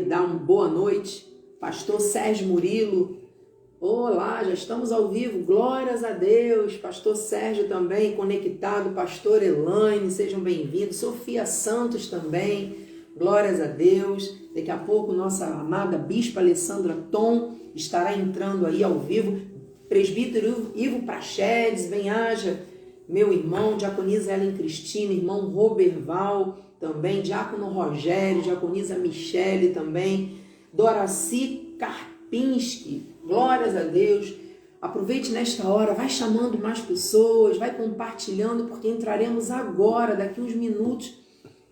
Dar uma boa noite, pastor Sérgio Murilo. Olá, já estamos ao vivo, glórias a Deus. Pastor Sérgio também conectado, pastor Elaine, sejam bem-vindos. Sofia Santos também, glórias a Deus. Daqui a pouco nossa amada bispa Alessandra Tom estará entrando aí ao vivo. Presbítero Ivo Praxedes, bem-haja, meu irmão, diaconisa Ellen Cristina, irmão Roberval, também, diácono Rogério, diaconisa Michele também, Doraci Karpinski, glórias a Deus. Aproveite nesta hora, vai chamando mais pessoas, vai compartilhando, porque entraremos agora, daqui uns minutos,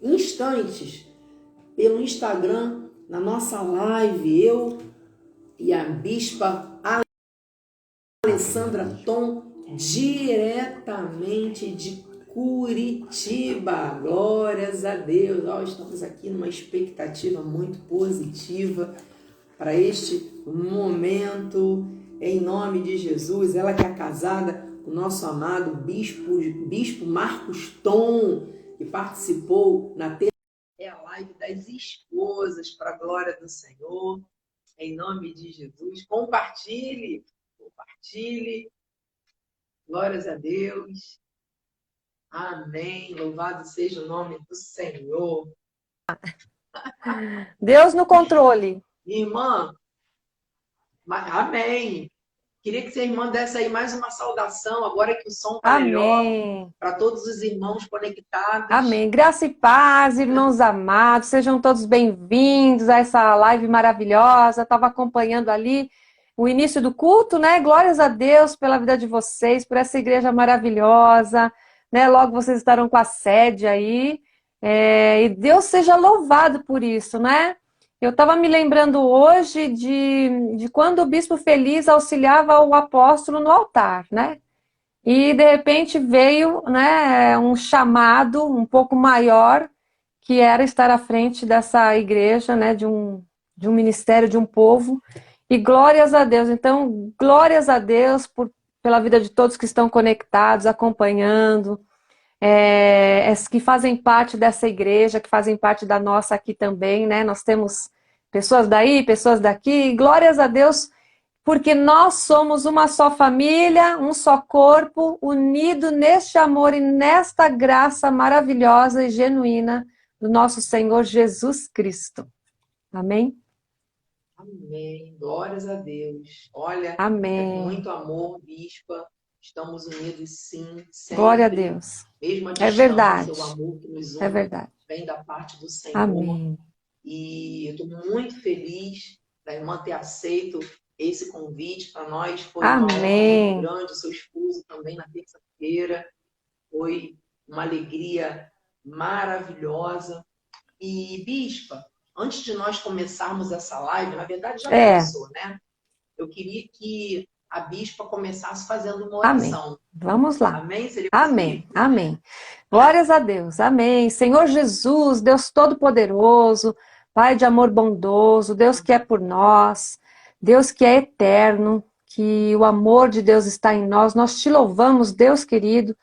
instantes, pelo Instagram, na nossa live, eu e a bispa Alessandra Tom, diretamente de Curitiba. Glórias a Deus. Estamos aqui numa expectativa muito positiva para este momento, em nome de Jesus. Ela que é casada com o nosso amado bispo Marcos Tom, que participou na live das esposas, para a glória do Senhor, em nome de Jesus. Compartilhe. Glórias a Deus. Amém. Louvado seja o nome do Senhor. Deus no controle. Irmã, amém. Queria que sua irmã desse aí mais uma saudação, agora que o som está melhor, para todos os irmãos conectados. Amém. Graça e paz, irmãos amados, sejam todos bem-vindos a essa live maravilhosa. Estava acompanhando ali o início do culto, né? Glórias a Deus pela vida de vocês, por essa igreja maravilhosa, né? Logo vocês estarão com a sede aí, e Deus seja louvado por isso, né? Eu estava me lembrando hoje de quando o bispo Feliz auxiliava o apóstolo no altar, né? E de repente veio, né, um chamado um pouco maior, que era estar à frente dessa igreja, né, de um ministério, de um povo. E glórias a Deus. Então, glórias a Deus pela vida de todos que estão conectados, acompanhando, que fazem parte dessa igreja, que fazem parte da nossa aqui também, né? Nós temos pessoas daí, pessoas daqui. Glórias a Deus, porque nós somos uma só família, um só corpo, unido neste amor e nesta graça maravilhosa e genuína do nosso Senhor Jesus Cristo. Amém? Amém. Glórias a Deus. Olha, amém. É com muito amor, bispa. Estamos unidos, sim, sempre. Glória a Deus. Mesmo a distância, é verdade. o amor que nos une é verdade. vem da parte do Senhor. Amém. E eu estou muito feliz da irmã ter aceito esse convite para nós. Foi Amém. uma honra muito grande, o seu esposo também na terça-feira. Foi uma alegria maravilhosa. E, bispa, antes de nós começarmos essa live, na verdade já começou, né? Eu queria que a bispa começasse fazendo uma oração. Amém. Vamos lá. Amém? Seria amém. Amém. Glórias a Deus. Amém. Senhor Jesus, Deus Todo-Poderoso, Pai de amor bondoso, Deus que é por nós, Deus que é eterno, que o amor de Deus está em nós. Nós te louvamos, Deus querido,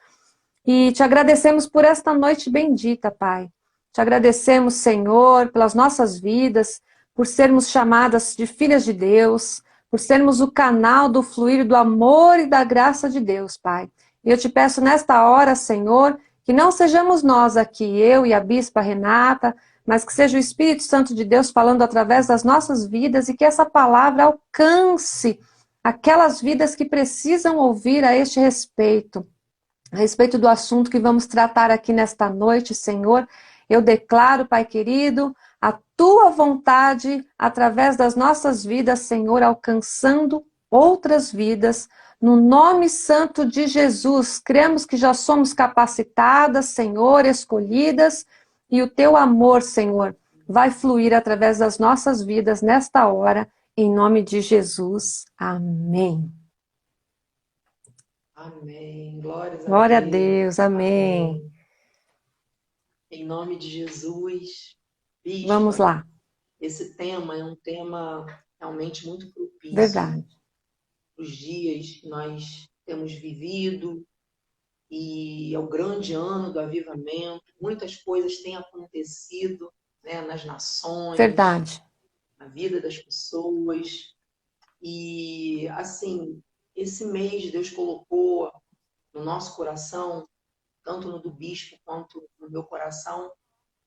e te agradecemos por esta noite bendita, Pai. Te agradecemos, Senhor, pelas nossas vidas, por sermos chamadas de filhas de Deus, por sermos o canal do fluir do amor e da graça de Deus, Pai. E eu te peço nesta hora, Senhor, que não sejamos nós aqui, eu e a bispa Renata, mas que seja o Espírito Santo de Deus falando através das nossas vidas e que essa palavra alcance aquelas vidas que precisam ouvir a este respeito. A respeito do assunto que vamos tratar aqui nesta noite, Senhor, eu declaro, Pai querido, a Tua vontade através das nossas vidas, Senhor, alcançando outras vidas. No nome santo de Jesus, cremos que já somos capacitadas, Senhor, escolhidas, e o Teu amor, Senhor, vai fluir através das nossas vidas nesta hora, em nome de Jesus. Amém. Amém. Glória a Deus. Amém. Em nome de Jesus. Bispa, vamos lá. Esse tema é um tema realmente muito propício. Verdade. Os dias que nós temos vivido, e é o grande ano do avivamento. Muitas coisas têm acontecido, né, nas nações. Verdade. vida das pessoas. E, assim, esse mês Deus colocou no nosso coração, tanto no do bispo quanto no meu coração,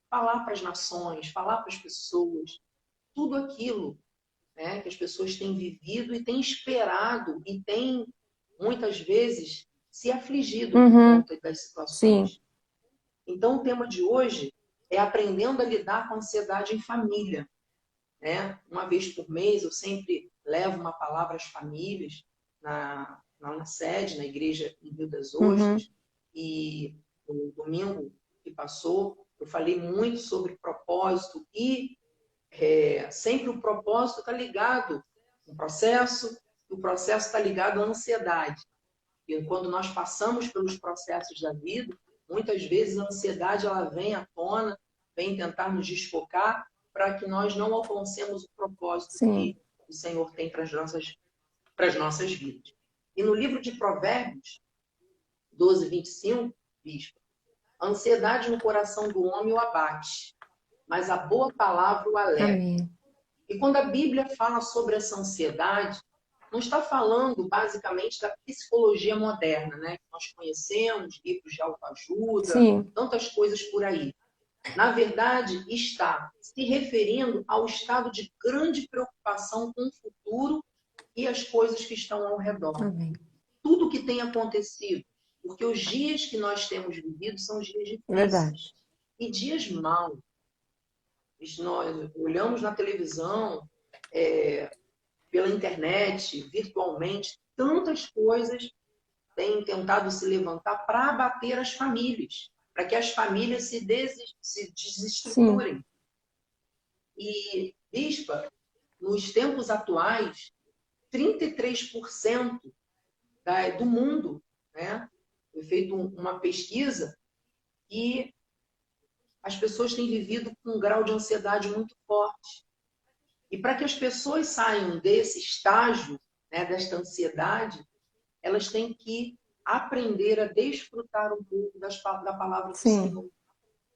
falar para as nações, falar para as pessoas, tudo aquilo, né, que as pessoas têm vivido e têm esperado e têm, muitas vezes, se afligido por conta das situações. Sim. Então, o tema de hoje é aprendendo a lidar com a ansiedade em família. Né? Uma vez por mês, eu sempre levo uma palavra às famílias na sede, na igreja em Rio das Ostras. E no domingo que passou, eu falei muito sobre propósito e sempre o propósito está ligado ao processo, e o processo está ligado à ansiedade. E quando nós passamos pelos processos da vida, muitas vezes a ansiedade ela vem à tona, vem tentar nos desfocar para que nós não alcancemos o propósito que o Senhor tem para as nossas vidas. E no livro de Provérbios 12, 25, bispo, a ansiedade no coração do homem o abate, mas a boa palavra o alegra. Amém. E quando a Bíblia fala sobre essa ansiedade, não está falando basicamente da psicologia moderna, né? Que nós conhecemos, livros de autoajuda, tantas coisas por aí. Na verdade, está se referindo ao estado de grande preocupação com o futuro e as coisas que estão ao redor. Amém. Tudo que tem acontecido, porque os dias que nós temos vivido são dias difíceis. Verdade. E dias maus. Nós olhamos na televisão, pela internet, virtualmente, tantas coisas têm tentado se levantar para abater as famílias, para que as famílias se desestruturem. E, bispa, nos tempos atuais, 33% do mundo, né, foi feita uma pesquisa e as pessoas têm vivido com um grau de ansiedade muito forte. E para que as pessoas saiam desse estágio, né, desta ansiedade, elas têm que aprender a desfrutar um pouco da palavra do Senhor.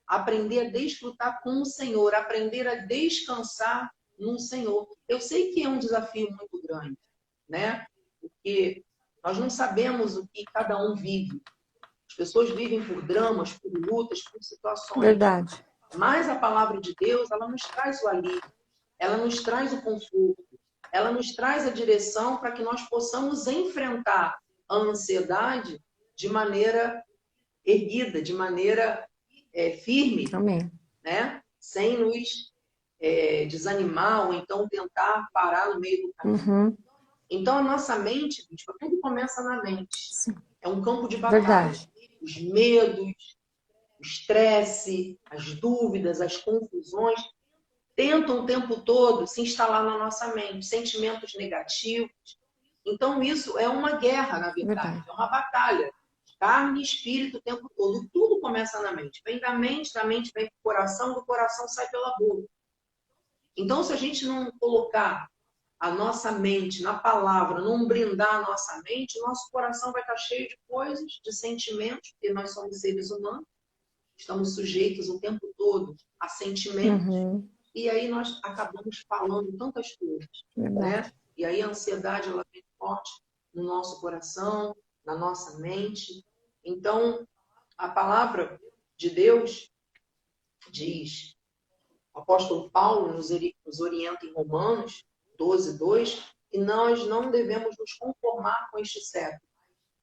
Aprender a desfrutar com o Senhor, aprender a descansar no Senhor. Eu sei que é um desafio muito grande, né? Porque nós não sabemos o que cada um vive. As pessoas vivem por dramas, por lutas, por situações. Verdade. Mas a palavra de Deus, ela nos traz o alívio. Ela nos traz o conforto, ela nos traz a direção para que nós possamos enfrentar a ansiedade de maneira erguida, de maneira firme. Amém. Né? Sem nos desanimar ou então tentar parar no meio do caminho. Então, a nossa mente, tudo começa na mente. Sim. É um campo de batalha. Verdade. Os medos, o estresse, as dúvidas, as confusões tentam o tempo todo se instalar na nossa mente, sentimentos negativos. Então, isso é uma guerra, na verdade, é uma batalha. Carne e espírito o tempo todo. Tudo começa na mente. Vem da mente vem para o coração, do coração sai pela boca. Então, se a gente não colocar a nossa mente na palavra, não brindar a nossa mente, o nosso coração vai estar cheio de coisas, de sentimentos, porque nós somos seres humanos, estamos sujeitos o tempo todo a sentimentos. E aí nós acabamos falando tantas coisas, né? E aí a ansiedade ela vem forte no nosso coração, na nossa mente. Então, a palavra de Deus diz, o apóstolo Paulo nos orienta em Romanos 12, 2, que nós não devemos nos conformar com este século,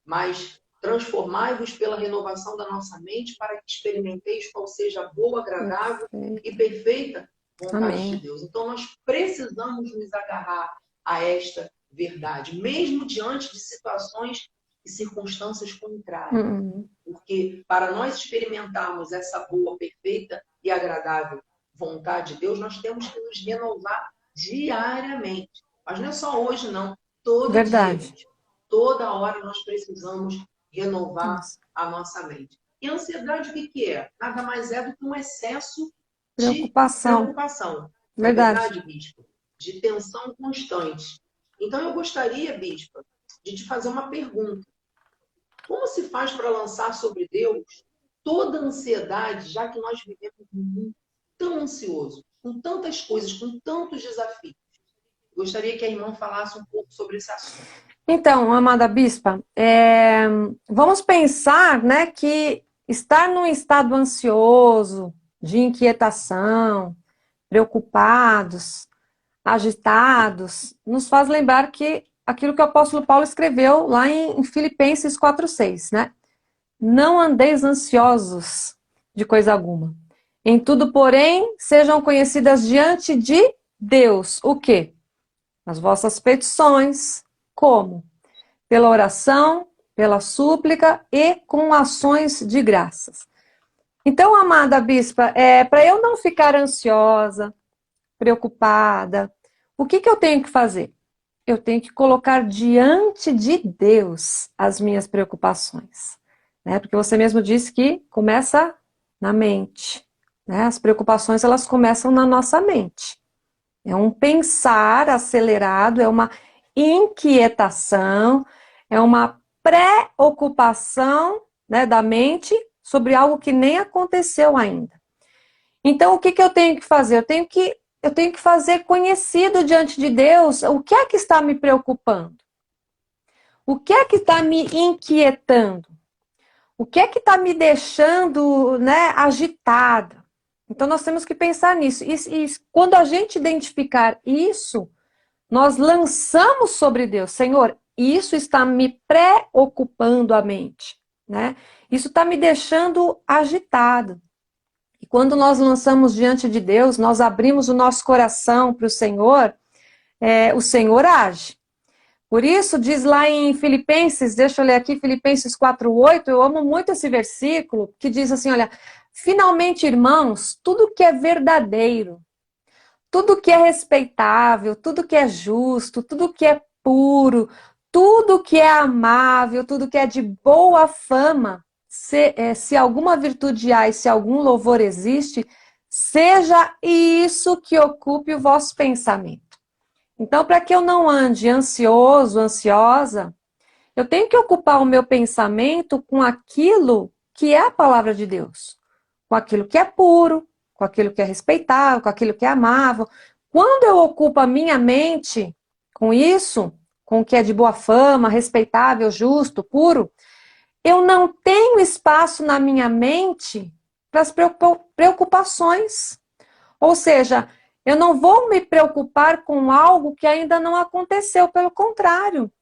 mas transformai-vos pela renovação da nossa mente para que experimenteis qual seja a boa, agradável e perfeita vontade de Deus. Então, nós precisamos nos agarrar a esta verdade, mesmo diante de situações e circunstâncias contrárias. Porque para nós experimentarmos essa boa, perfeita e agradável vontade de Deus, nós temos que nos renovar diariamente. Mas não é só hoje, não. Todo dia. Toda hora nós precisamos renovar a nossa mente. E a ansiedade, o que é? Nada mais é do que um excesso de preocupação. Verdade, bispo? De tensão constante. Então, eu gostaria, bispo, de te fazer uma pergunta. Como se faz para lançar sobre Deus toda a ansiedade, já que nós vivemos num mundo tão ansioso? com tantas coisas, com tantos desafios. Gostaria que a irmã falasse um pouco sobre esse assunto. Então, amada bispa, vamos pensar, né, que estar num estado ansioso, de inquietação, preocupados, agitados, nos faz lembrar que aquilo que o apóstolo Paulo escreveu lá em Filipenses 4:6, né? Não andeis ansiosos de coisa alguma. Em tudo, porém, sejam conhecidas diante de Deus o quê? As vossas petições, como? Pela oração, pela súplica e com ações de graças. Então, amada bispa, para eu não ficar ansiosa, preocupada, o que eu tenho que fazer? Eu tenho que colocar diante de Deus as minhas preocupações, né? Porque você mesmo disse que começa na mente, né? As preocupações, elas começam na nossa mente. É um pensar acelerado, é uma inquietação, é uma preocupação, né, da mente sobre algo que nem aconteceu ainda. Então, o que eu tenho que fazer? Eu tenho que fazer conhecido diante de Deus o que é que está me preocupando. O que é que está me inquietando? O que é que está me deixando, né, agitada? Então, nós temos que pensar nisso. E quando a gente identificar isso, nós lançamos sobre Deus. Senhor, isso está me preocupando a mente, né? Isso está me deixando agitado. E quando nós lançamos diante de Deus, nós abrimos o nosso coração para o Senhor age. Por isso, diz lá em Filipenses, deixa eu ler aqui, Filipenses 4:8, eu amo muito esse versículo, que diz assim, olha, finalmente, irmãos, tudo que é verdadeiro, tudo que é respeitável, tudo que é justo, tudo que é puro, tudo que é amável, tudo que é de boa fama, se alguma virtude há e se algum louvor existe, seja isso que ocupe o vosso pensamento. Então, para que eu não ande ansioso, ansiosa, eu tenho que ocupar o meu pensamento com aquilo que é a palavra de Deus, com aquilo que é puro, com aquilo que é respeitável, com aquilo que é amável. Quando eu ocupo a minha mente com isso, com o que é de boa fama, respeitável, justo, puro, eu não tenho espaço na minha mente para as preocupações. Ou seja, eu não vou me preocupar com algo que ainda não aconteceu, pelo contrário.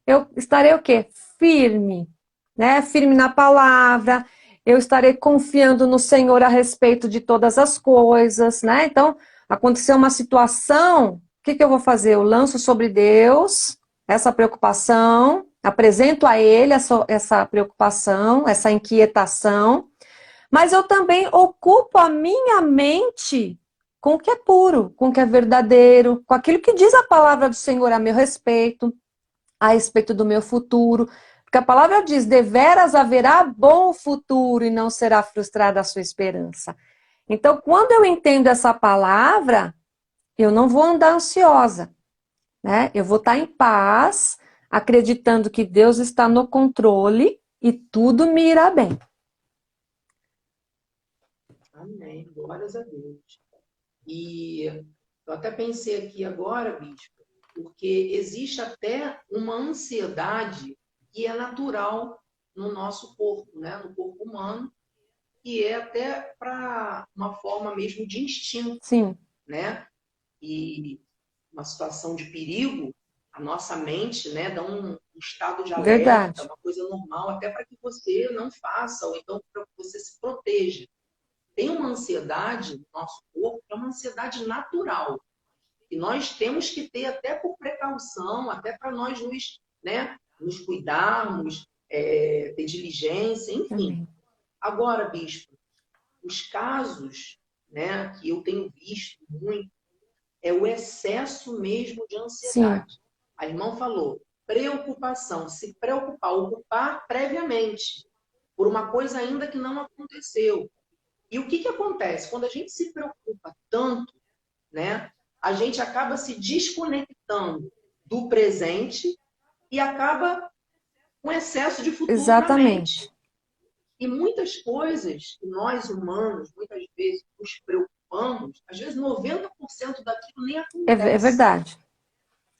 Eu estarei o quê? Firme, né? Firme na palavra, eu estarei confiando no Senhor a respeito de todas as coisas, né? Então, aconteceu uma situação, o que eu vou fazer? Eu lanço sobre Deus essa preocupação, apresento a Ele essa preocupação, essa inquietação, mas eu também ocupo a minha mente com o que é puro, com o que é verdadeiro, com aquilo que diz a palavra do Senhor a meu respeito, a respeito do meu futuro. Porque a palavra diz, deveras haverá bom futuro e não será frustrada a sua esperança. Então, quando eu entendo essa palavra, eu não vou andar ansiosa, né? Eu vou estar em paz, acreditando que Deus está no controle e tudo me irá bem. Amém. Glórias a Deus. E eu até pensei aqui agora, bispo, porque existe até uma ansiedade que é natural no nosso corpo, né? No corpo humano, que é até para uma forma mesmo de instinto, Sim, né? E uma situação de perigo, a nossa mente, né, dá um estado de alerta, verdade. uma coisa normal, até para que você não faça, ou então para que você se proteja. Tem uma ansiedade no nosso corpo, que é uma ansiedade natural. E nós temos que ter até por precaução, até para nós nos, né, nos cuidarmos, ter diligência, enfim. Amém. Agora, bispo, os casos, né, que eu tenho visto muito é o excesso mesmo de Sim, ansiedade. A irmã falou, preocupação, se preocupar, ocupar previamente por uma coisa ainda que não aconteceu. E o que acontece? Quando a gente se preocupa tanto, né, a gente acaba se desconectando do presente e acaba com excesso de futuro na mente. exatamente. E muitas coisas que nós humanos, muitas vezes, nos preocupamos, preocupamos, às vezes 90% daquilo nem É acontece. verdade.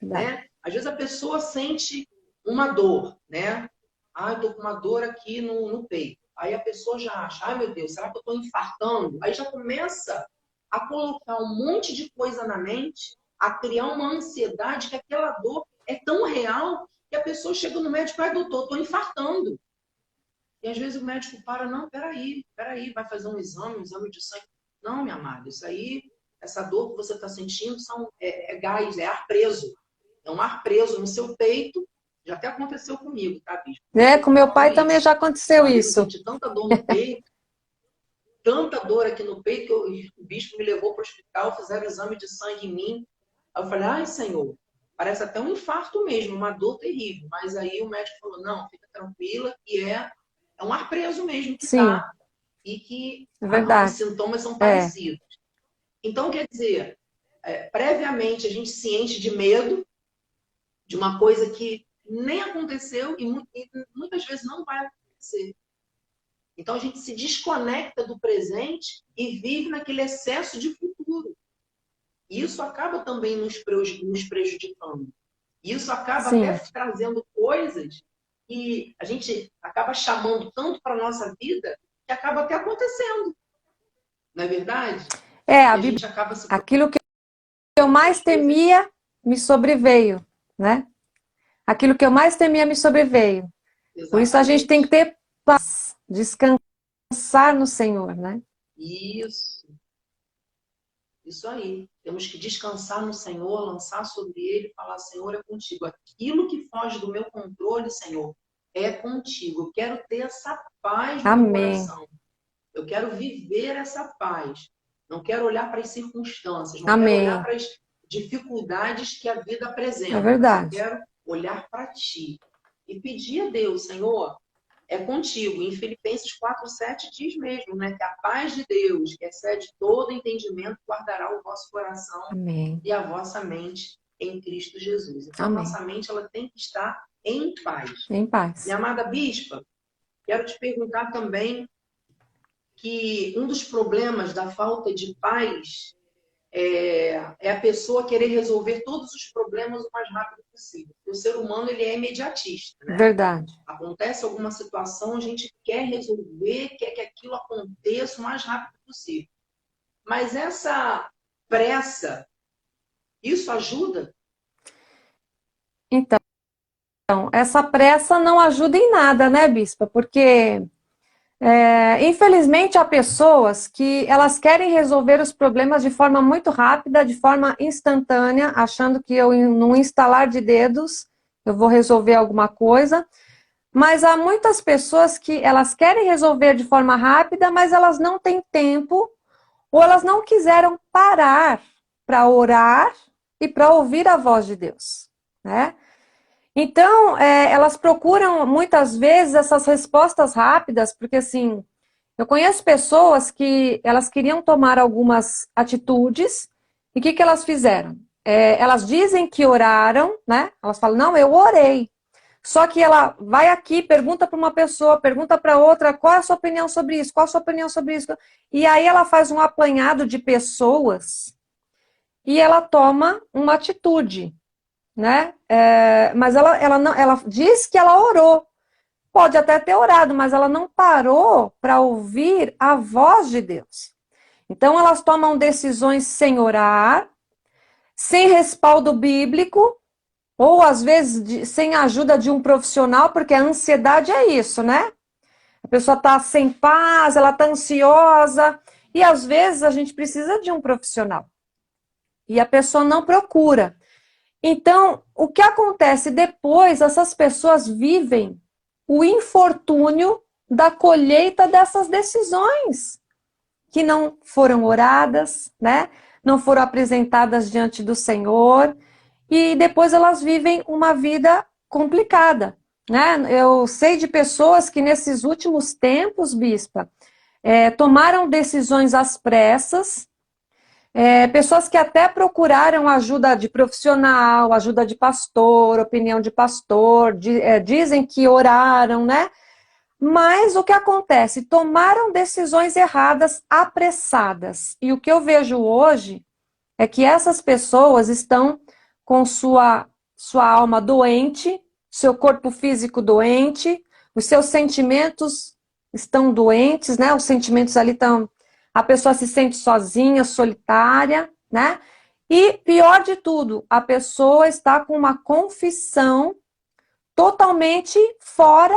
Né? Às vezes a pessoa sente uma dor, né? Ah, eu tô com uma dor aqui no peito. Aí a pessoa já acha, ai meu Deus, será que eu tô infartando? Aí já começa a colocar um monte de coisa na mente, a criar uma ansiedade que aquela dor é tão real que a pessoa chega no médico, ai doutor, tô infartando. E às vezes o médico para, não, peraí, vai fazer um exame de sangue. Não, minha amada, isso aí, essa dor que você está sentindo é gás, é ar preso. É um ar preso no seu peito. Já até aconteceu comigo, tá, bispo? Com meu pai também já aconteceu isso. Eu senti tanta dor no peito, tanta dor aqui no peito, que o bispo me levou para o hospital, fizeram exame de sangue em mim. Aí eu falei, ai, Senhor, parece até um infarto mesmo, uma dor terrível. Mas aí o médico falou, não, fica tranquila, que é um ar preso mesmo que está. E que os sintomas são parecidos. Então, quer dizer, previamente a gente se enche de medo de uma coisa que nem aconteceu e muitas vezes não vai acontecer. Então, a gente se desconecta do presente e vive naquele excesso de futuro. E isso acaba também nos prejudicando. Isso acaba até trazendo coisas que a gente acaba chamando tanto para a nossa vida que acaba até acontecendo. Não é verdade? A Bíblia, aquilo que eu mais temia me sobreveio, né? Aquilo que eu mais temia me sobreveio. Exatamente. Por isso a gente tem que ter paz, descansar no Senhor, né? Isso aí. Temos que descansar no Senhor, lançar sobre Ele e falar, Senhor, é contigo. Aquilo que foge do meu controle, Senhor, é contigo. Eu quero ter essa paz no meu coração. Eu quero viver essa paz. Não quero olhar para as circunstâncias. Não quero olhar para as dificuldades que a vida apresenta. É verdade. Eu quero olhar para ti. E pedir a Deus, Senhor, é contigo. Em Filipenses 4:7 diz mesmo, né? Que a paz de Deus, que excede todo entendimento, guardará o vosso coração e a vossa mente em Cristo Jesus. Então, a nossa mente ela tem que estar em paz. Em paz. Minha amada bispa, quero te perguntar também que um dos problemas da falta de paz é a pessoa querer resolver todos os problemas o mais rápido possível. O ser humano ele é imediatista, né? Verdade. Acontece alguma situação, a gente quer resolver, quer que aquilo aconteça o mais rápido possível. Mas essa pressa, isso ajuda? Então, essa pressa não ajuda em nada, né, bispa? Porque infelizmente há pessoas que elas querem resolver os problemas de forma muito rápida, de forma instantânea, achando que eu, num instalar de dedos, eu vou resolver alguma coisa. Mas há muitas pessoas que elas querem resolver de forma rápida, mas elas não têm tempo ou elas não quiseram parar para orar e para ouvir a voz de Deus, né? Então, elas procuram muitas vezes essas respostas rápidas, porque assim, eu conheço pessoas que elas queriam tomar algumas atitudes e o que elas fizeram? Elas dizem que oraram, né? Elas falam, não, eu orei. Só que ela vai aqui, pergunta para uma pessoa, pergunta para outra, qual é a sua opinião sobre isso? Qual a sua opinião sobre isso? E aí ela faz um apanhado de pessoas e ela toma uma atitude, né? Mas ela diz que ela orou. Pode até ter orado, mas ela não parou para ouvir a voz de Deus. Então elas tomam decisões sem orar, sem respaldo bíblico, ou às vezes sem a ajuda de um profissional, porque a ansiedade é isso, né? A pessoa está sem paz, ela está ansiosa, e às vezes a gente precisa de um profissional. E a pessoa não procura. Então, o que acontece depois, essas pessoas vivem o infortúnio da colheita dessas decisões, que não foram oradas, né? Não foram apresentadas diante do Senhor, e depois elas vivem uma vida complicada, né? Eu sei de pessoas que nesses últimos tempos, bispa, tomaram decisões às pressas, pessoas que até procuraram ajuda de profissional, ajuda de pastor, opinião de pastor, dizem que oraram, né? Mas o que acontece? Tomaram decisões erradas, apressadas. E o que eu vejo hoje é que essas pessoas estão com sua alma doente, seu corpo físico doente, os seus sentimentos estão doentes, né? Os sentimentos ali estão... A pessoa se sente sozinha, solitária, né? E pior de tudo, a pessoa está com uma confissão totalmente fora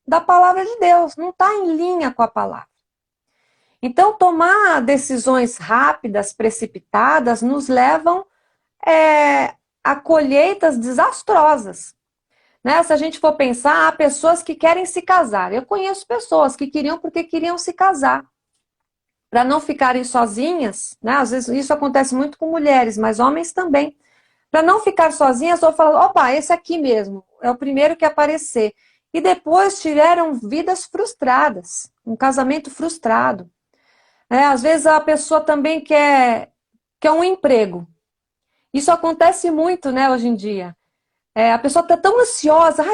da palavra de Deus, não está em linha com a palavra. Então, tomar decisões rápidas, precipitadas, nos levam a colheitas desastrosas. Né? Se a gente for pensar, há pessoas que querem se casar. Eu conheço pessoas que queriam porque queriam se casar. Para não ficarem sozinhas, né? Às vezes isso acontece muito com mulheres, mas homens também. Para não ficar sozinhas, ou falar, opa, esse aqui mesmo, é o primeiro que aparecer. E depois tiveram vidas frustradas, um casamento frustrado. Às vezes a pessoa também quer um emprego. Isso acontece muito, né, hoje em dia. A pessoa está tão ansiosa,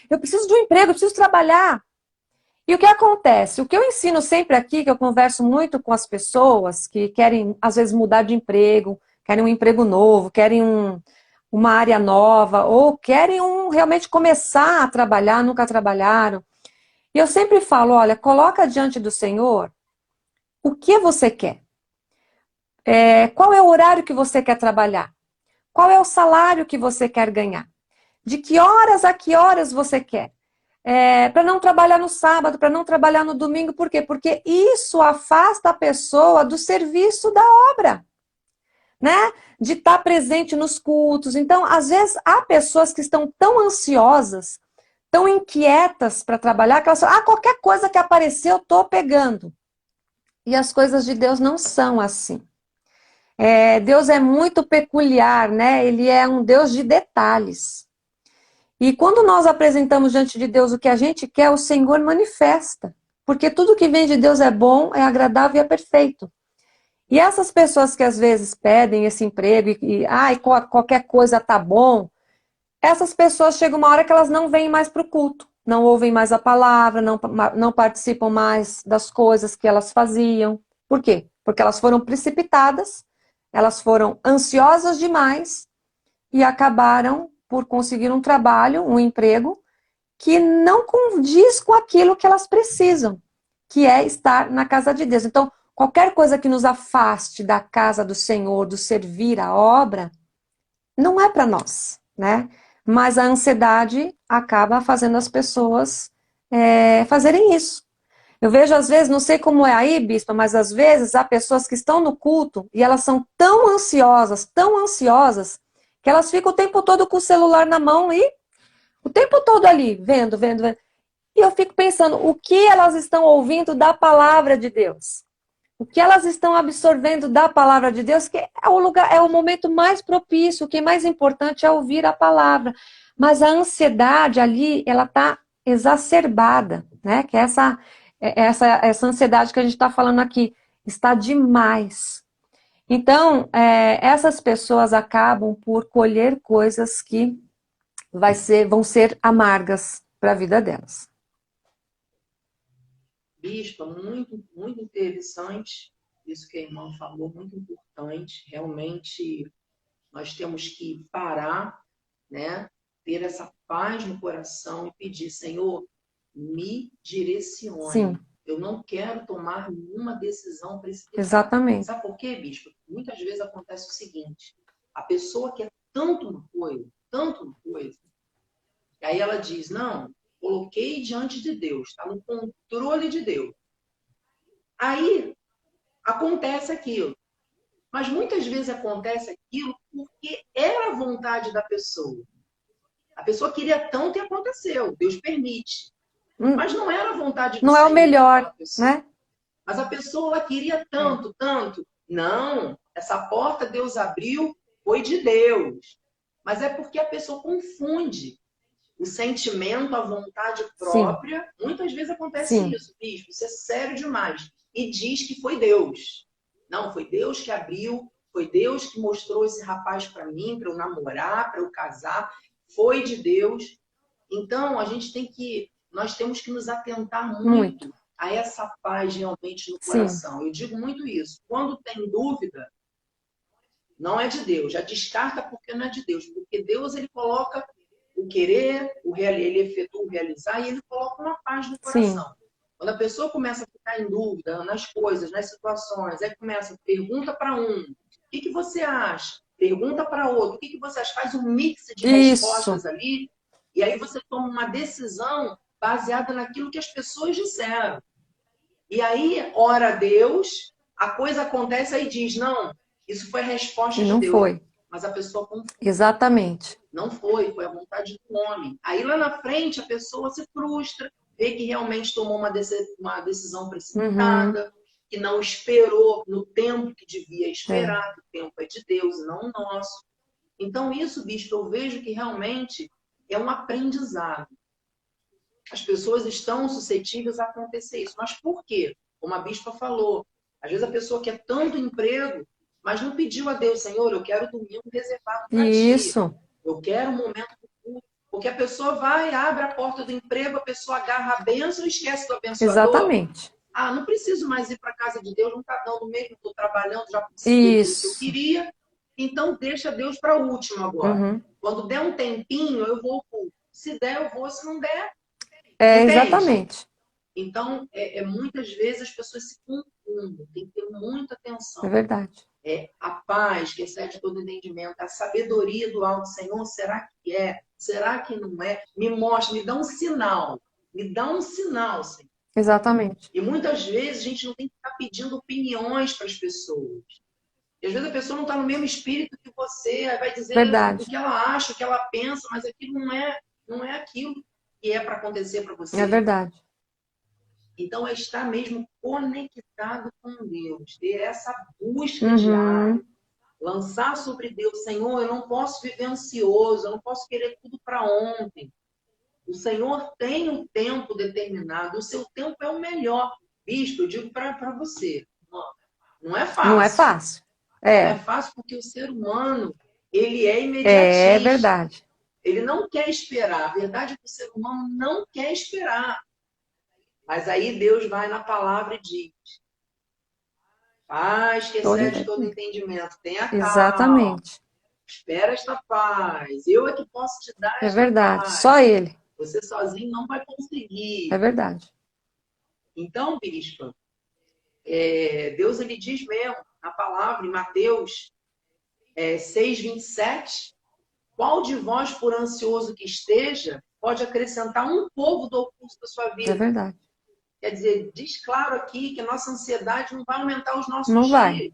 eu preciso de um emprego, eu preciso trabalhar. E o que acontece? O que eu ensino sempre aqui, que eu converso muito com as pessoas que querem, às vezes, mudar de emprego, querem um emprego novo, querem uma área nova, ou querem realmente começar a trabalhar, nunca trabalharam. E eu sempre falo, olha, coloca diante do Senhor o que você quer. Qual é o horário que você quer trabalhar? Qual é o salário que você quer ganhar? De que horas a que horas você quer? Para não trabalhar no sábado, para não trabalhar no domingo, por quê? Porque isso afasta a pessoa do serviço da obra, né? De estar presente nos cultos. Então, às vezes, há pessoas que estão tão ansiosas, tão inquietas para trabalhar, que elas falam, qualquer coisa que aparecer eu estou pegando. E as coisas de Deus não são assim. Deus é muito peculiar, né? Ele é um Deus de detalhes. E quando nós apresentamos diante de Deus o que a gente quer, o Senhor manifesta. Porque tudo que vem de Deus é bom, é agradável e é perfeito. E essas pessoas que às vezes pedem esse emprego qualquer coisa tá bom, essas pessoas chegam uma hora que elas não vêm mais para o culto, não ouvem mais a palavra, não participam mais das coisas que elas faziam. Por quê? Porque elas foram precipitadas, elas foram ansiosas demais e acabaram por conseguir um trabalho, um emprego, que não condiz com aquilo que elas precisam, que é estar na casa de Deus. Então, qualquer coisa que nos afaste da casa do Senhor, do servir a obra, não é para nós, né? Mas a ansiedade acaba fazendo as pessoas fazerem isso. Eu vejo às vezes, não sei como é aí, bispa, mas às vezes há pessoas que estão no culto e elas são tão ansiosas, que elas ficam o tempo todo com o celular na mão e o tempo todo ali, vendo. E eu fico pensando, o que elas estão ouvindo da palavra de Deus? O que elas estão absorvendo da palavra de Deus, que é o momento mais propício, o que é mais importante é ouvir a palavra. Mas a ansiedade ali, ela está exacerbada, né? Que essa ansiedade que a gente está falando aqui está demais. Então, essas pessoas acabam por colher coisas que vão ser amargas para a vida delas. Bispa, muito, muito interessante isso que a irmã falou, muito importante. Realmente, nós temos que parar, né? Ter essa paz no coração e pedir, Senhor, me direcione. Sim. Eu não quero tomar nenhuma decisão precipitada. Exatamente. Sabe por quê, bispo? Muitas vezes acontece o seguinte, a pessoa quer tanto uma coisa, e aí ela diz, não, coloquei diante de Deus, está no controle de Deus. Aí acontece aquilo. Mas muitas vezes acontece aquilo porque era a vontade da pessoa. A pessoa queria tanto e aconteceu. Deus permite. Mas não era a vontade do Não Senhor, é o melhor, né? Mas a pessoa ela queria tanto. Não, essa porta Deus abriu, foi de Deus. Mas é porque a pessoa confunde o sentimento, a vontade própria. Sim. Muitas vezes acontece isso, bispo. Isso é sério demais. E diz que foi Deus. Não, foi Deus que abriu, foi Deus que mostrou esse rapaz para mim, para eu namorar, para eu casar. Foi de Deus. Então, a gente tem que nós temos que nos atentar Muito. muito a essa paz realmente no Sim. coração. Eu digo muito isso. Quando tem dúvida, não é de Deus. Já descarta porque não é de Deus. Porque Deus, ele coloca o querer, ele efetua o realizar e ele coloca uma paz no coração. Sim. Quando a pessoa começa a ficar em dúvida nas coisas, nas situações, aí começa, pergunta para um, o que você acha? Pergunta para outro, o que você acha? Faz um mix de respostas Isso. ali, e aí você toma uma decisão baseada naquilo que as pessoas disseram. E aí, ora a Deus, a coisa acontece, aí diz, não, isso foi a resposta E de não Deus. foi. Mas a pessoa Exatamente. não foi a vontade do homem. Aí lá na frente a pessoa se frustra, vê que realmente tomou uma decisão precipitada, que não esperou no tempo que devia esperar, que o tempo é de Deus e não o nosso. Então isso, bispo, eu vejo que realmente é um aprendizado. As pessoas estão suscetíveis a acontecer isso. Mas por quê? Como a bispa falou, às vezes a pessoa quer tanto emprego, mas não pediu a Deus, Senhor, eu quero domingo reservado para ti. Isso. Eu quero um momento do culto. Porque a pessoa vai, abre a porta do emprego, a pessoa agarra a bênção e esquece do abençoador. Exatamente. Ah, não preciso mais ir para a casa de Deus, não está dando mesmo, estou trabalhando, já consegui aquilo que eu queria. Então, deixa Deus para o último agora. Quando der um tempinho, eu vou ao culto. Se der, eu vou. Se não der, entende? Exatamente. Então, muitas vezes as pessoas se confundem. Tem que ter muita atenção. É verdade. A paz que excede todo entendimento, a sabedoria do alto, Senhor, será que é? Será que não é? Me mostra, me dá um sinal. Me dá um sinal, Senhor. Exatamente. E muitas vezes a gente não tem que estar pedindo opiniões para as pessoas. E às vezes a pessoa não está no mesmo espírito que você, aí vai dizer Verdade. o que ela acha, o que ela pensa, mas aquilo não é aquilo que é para acontecer para você. É verdade. Então, é estar mesmo conectado com Deus, ter essa busca diária, lançar sobre Deus, Senhor, eu não posso viver ansioso, eu não posso querer tudo para ontem. O Senhor tem um tempo determinado, o seu tempo é o melhor. Bispo, eu digo para você, não é fácil. Não é fácil. Não é fácil porque o ser humano, ele é imediatista. É verdade. Ele não quer esperar. A verdade é que o ser humano não quer esperar. Mas aí Deus vai na palavra e diz, paz que excede todo entendimento, tenha calma. Exatamente. Espera esta paz. Eu é que posso te dar esta verdade. paz. Só Ele. Você sozinho não vai conseguir. É verdade. Então, bispa, Deus ele diz mesmo na palavra, em Mateus 6:27, qual de vós, por ansioso que esteja, pode acrescentar um pouco do curso da sua vida? É verdade. Quer dizer, diz claro aqui que a nossa ansiedade não vai aumentar os nossos Não dias. vai.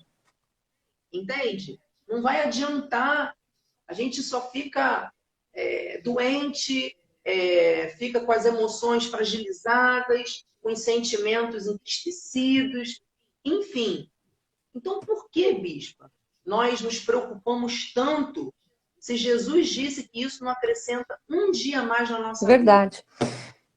Entende? Não vai adiantar. A gente só fica doente, fica com as emoções fragilizadas, com os sentimentos entristecidos, enfim. Então, por que, bispa, nós nos preocupamos tanto se Jesus disse que isso não acrescenta um dia a mais na nossa vida? Verdade.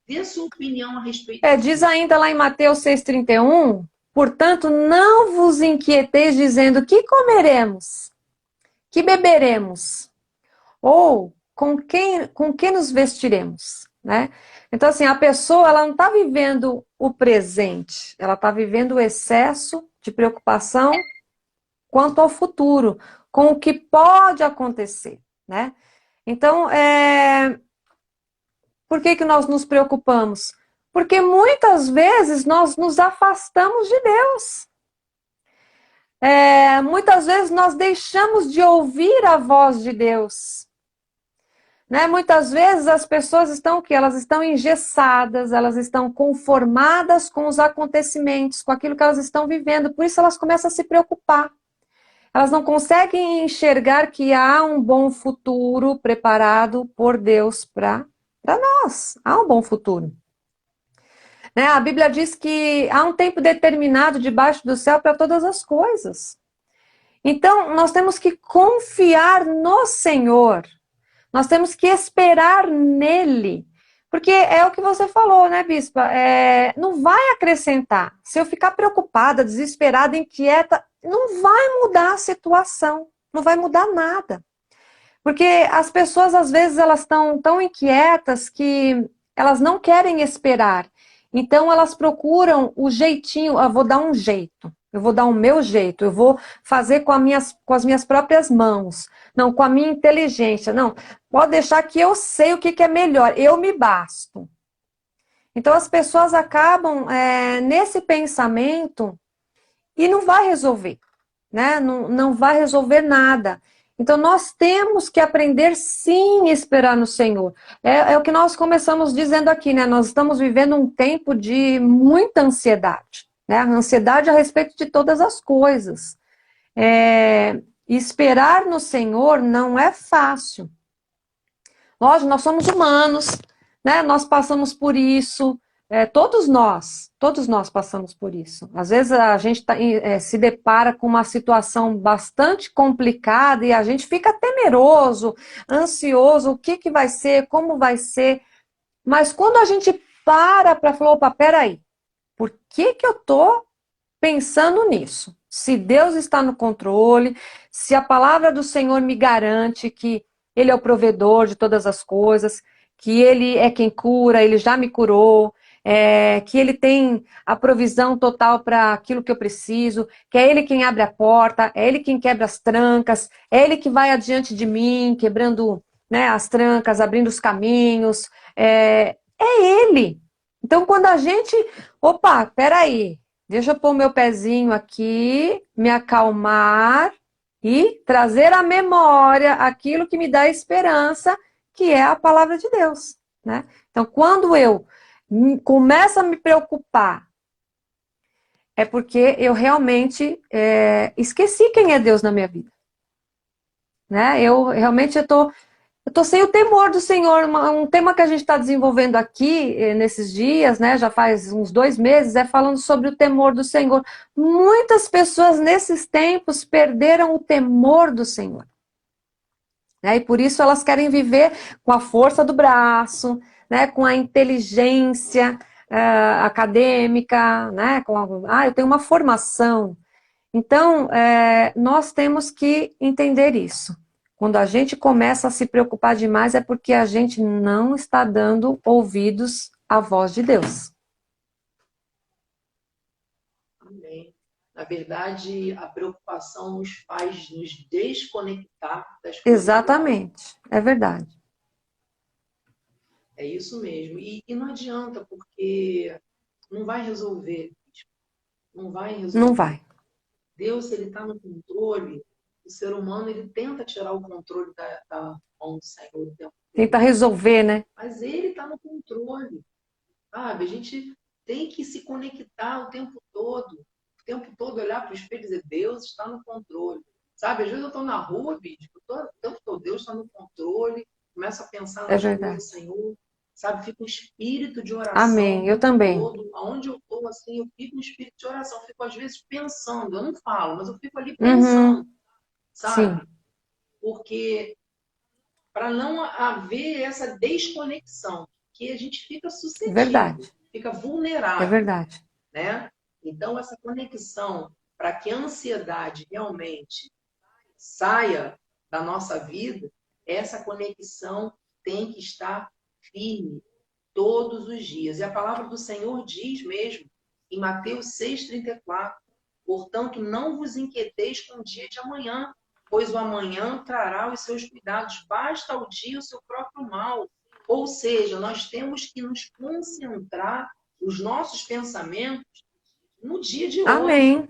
Dê sua opinião a respeito disso. Diz ainda lá em Mateus 6,31, portanto, não vos inquieteis dizendo que comeremos, que beberemos, ou com que nos vestiremos, né? Então, assim, a pessoa, ela não está vivendo o presente, ela está vivendo o excesso de preocupação quanto ao futuro, com o que pode acontecer, né? Então, por que nós nos preocupamos? Porque muitas vezes nós nos afastamos de Deus. Muitas vezes nós deixamos de ouvir a voz de Deus. Né? Muitas vezes as pessoas estão o quê? Elas estão engessadas, elas estão conformadas com os acontecimentos, com aquilo que elas estão vivendo. Por isso elas começam a se preocupar. Elas não conseguem enxergar que há um bom futuro preparado por Deus para nós. Há um bom futuro. Né? A Bíblia diz que há um tempo determinado debaixo do céu para todas as coisas. Então, nós temos que confiar no Senhor. Nós temos que esperar nele. Porque é o que você falou, né, Bispa? Não vai acrescentar. Se eu ficar preocupada, desesperada, inquieta, não vai mudar a situação. Não vai mudar nada. Porque as pessoas, às vezes, elas estão tão inquietas que elas não querem esperar. Então elas procuram o jeitinho, eu vou dar um jeito, eu vou dar o meu jeito, eu vou fazer com as minhas próprias mãos, não com a minha inteligência, não. Pode deixar que eu sei o que que é melhor, eu me basto. Então as pessoas acabam nesse pensamento e não vai resolver, né? Não, não vai resolver nada. Então nós temos que aprender sim a esperar no Senhor. É o que nós começamos dizendo aqui, né? Nós estamos vivendo um tempo de muita ansiedade, né? Ansiedade a respeito de todas as coisas. Esperar no Senhor não é fácil. Lógico, nós somos humanos, né? Nós passamos por isso, todos nós passamos por isso. Às vezes a gente se depara com uma situação bastante complicada e a gente fica temeroso, ansioso, o que que vai ser, como vai ser. Mas quando a gente para falar, opa, peraí, por que que eu tô pensando nisso? Se Deus está no controle, se a palavra do Senhor me garante que Ele é o provedor de todas as coisas, que Ele é quem cura, Ele já me curou, que Ele tem a provisão total para aquilo que eu preciso, que é Ele quem abre a porta, é Ele quem quebra as trancas, é Ele que vai adiante de mim, quebrando, né, as trancas, abrindo os caminhos, é Ele. Então, quando a gente, opa, peraí, deixa eu pôr o meu pezinho aqui, me acalmar e trazer à memória aquilo que me dá esperança, que é a palavra de Deus, né? Então, quando eu começo a me preocupar, é porque eu realmente esqueci quem é Deus na minha vida, né? Eu realmente eu tô sem o temor do Senhor. Um tema que a gente está desenvolvendo aqui nesses dias, né? Já faz uns 2 meses, é falando sobre o temor do Senhor. Muitas pessoas nesses tempos perderam o temor do Senhor, né? E por isso elas querem viver com a força do braço, né? Com a inteligência acadêmica, né? Eu tenho uma formação. Então, nós temos que entender isso. Quando a gente começa a se preocupar demais é porque a gente não está dando ouvidos à voz de Deus. Amém. Na verdade, a preocupação nos faz nos desconectar das coisas do alto. Exatamente, é verdade. É isso mesmo. E não adianta, porque não vai resolver. Não vai resolver. Não vai. Deus, ele está no controle. O ser humano, ele tenta tirar o controle da mão do Senhor o tempo todo. Tenta resolver, né? Mas ele está no controle, sabe? A gente tem que se conectar o tempo todo olhar para o espelho e dizer, Deus está no controle. Sabe, às vezes eu estou na rua, bicho, o tempo todo, Deus está no controle, começo a pensar nas coisas do Senhor, sabe? Fica um espírito de oração. Amém, eu também. Todo. Aonde eu estou, assim, eu fico um espírito de oração, fico às vezes pensando, eu não falo, mas eu fico ali pensando, sabe? Sim. Porque para não haver essa desconexão, que a gente fica suscetível, Verdade. fica vulnerável. É verdade. Né? Então, essa conexão, para que a ansiedade realmente saia da nossa vida, essa conexão tem que estar firme todos os dias. E a palavra do Senhor diz mesmo, em Mateus 6,34, portanto, não vos inquieteis com o dia de amanhã, pois o amanhã trará os seus cuidados, basta ao dia o seu próprio mal. Ou seja, nós temos que nos concentrar os nossos pensamentos no dia de hoje. Amém.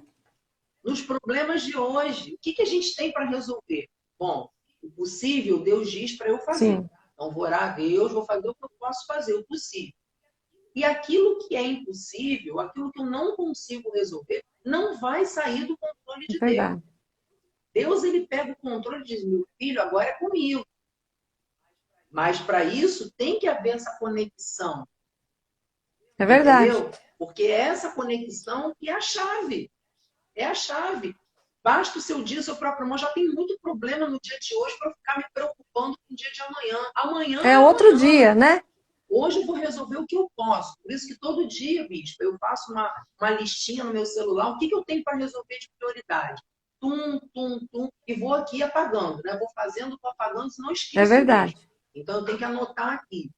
Nos problemas de hoje. O que a gente tem para resolver? Bom, o possível Deus diz para eu fazer. Sim. Então, vou orar a Deus, vou fazer o que eu posso fazer, o possível. E aquilo que é impossível, aquilo que eu não consigo resolver, não vai sair do controle de Deus. Deus, ele pega o controle e diz, meu filho, agora é comigo. Mas para isso tem que haver essa conexão. É verdade. Entendeu? Porque é essa conexão que é a chave. É a chave. Basta o seu dia, o seu próprio irmão. Já tem muito problema no dia de hoje para ficar me preocupando com o dia de amanhã. Amanhã é outro dia, né? Hoje eu vou resolver o que eu posso. Por isso que todo dia, bispo, eu faço uma listinha no meu celular. O que eu tenho para resolver de prioridade? Tum, tum, tum. E vou aqui apagando, né? Vou fazendo, vou apagando, senão esqueço. É verdade. Então eu tenho que anotar aqui.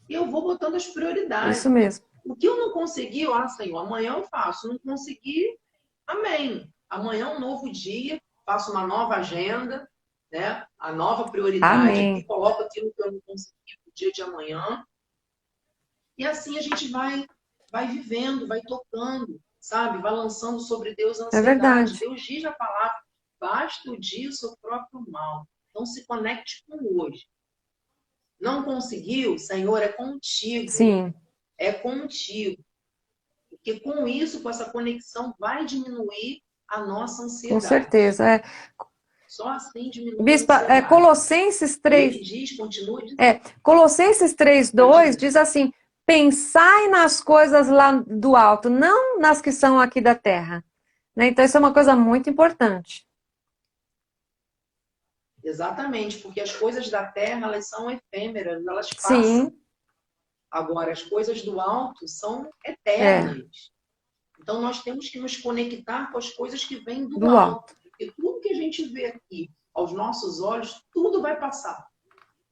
e eu vou botando as prioridades. Isso mesmo. O que eu não consegui, Senhor, amanhã eu faço. Não consegui, amém. Amanhã é um novo dia, faço uma nova agenda, né? A nova prioridade aqui, Amém. coloco aquilo que eu não consegui no dia de amanhã. E assim a gente vai vivendo, vai tocando, sabe? Vai lançando sobre Deus a É ansiedade. verdade. Deus diz na palavra, basta o dia o seu próprio mal. Então se conecte com hoje. Não conseguiu? Senhor, é contigo. Sim. É contigo. Porque com isso, com essa conexão, vai diminuir a nossa Com ansiedade. certeza. Só assim diminui a Bispa, ansiedade. Colossenses E 3, ele diz, continua dizendo. Colossenses 3:2 diz assim: pensai nas coisas lá do alto, não nas que são aqui da terra. Né? Então, isso é uma coisa muito importante. Exatamente, porque as coisas da terra, elas são efêmeras, elas passam. Sim, Agora, as coisas do alto são é, eternas. Então, nós temos que nos conectar com as coisas que vêm do do alto. alto. Porque tudo que a gente vê aqui, aos nossos olhos, tudo vai passar.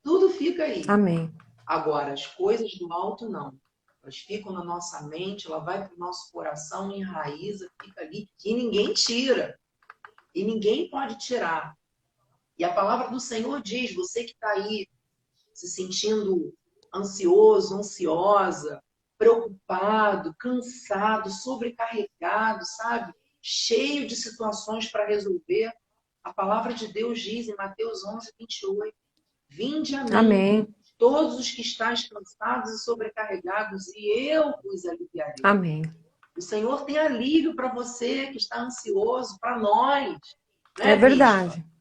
Tudo fica aí. Amém. Agora, as coisas do alto, não. Elas ficam na nossa mente, ela vai para o nosso coração, enraiza, fica ali, e ninguém tira. E ninguém pode tirar. E a palavra do Senhor diz, você que está aí se sentindo ansioso, ansiosa, preocupado, cansado, sobrecarregado, sabe? Cheio de situações para resolver. A palavra de Deus diz em Mateus 11:28, vinde a mim, Amém. todos os que estáis cansados e sobrecarregados, e eu vos aliviarei. Amém. O Senhor tem alívio para você que está ansioso, para nós. É Né, verdade. Bispa?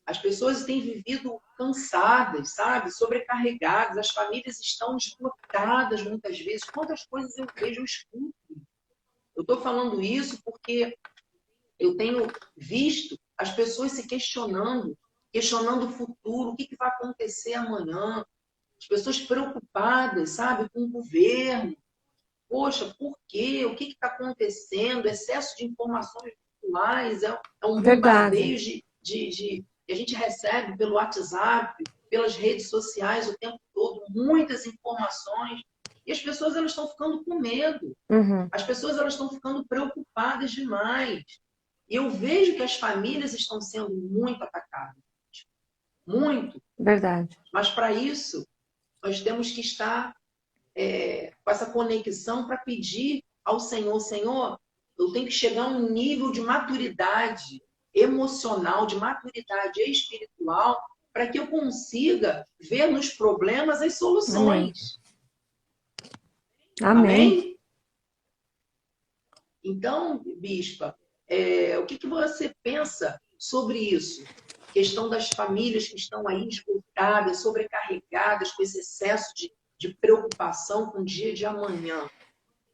As pessoas têm vivido cansadas, sabe? Sobrecarregadas, as famílias estão esgotadas muitas vezes. Quantas coisas eu vejo, eu escuto. Eu estou falando isso porque eu tenho visto as pessoas se questionando o futuro, o que vai acontecer amanhã. As pessoas preocupadas, sabe, com o governo. Poxa, por quê? O que está acontecendo? Excesso de informações virtuais, é um Verdade. bombardeio que a gente recebe pelo WhatsApp, pelas redes sociais o tempo todo, muitas informações. E as pessoas elas estão ficando com medo. Uhum. As pessoas elas estão ficando preocupadas demais. E eu vejo que as famílias estão sendo muito atacadas. Muito. Verdade. Mas para isso, nós temos que estar com essa conexão para pedir ao Senhor, Senhor, eu tenho que chegar a um nível de maturidade emocional, de maturidade espiritual, para que eu consiga ver nos problemas as soluções. Amém. Amém? Então, Bispa, o que você pensa sobre isso? Questão das famílias que estão aí esgotadas, sobrecarregadas com esse excesso de preocupação com o dia de amanhã.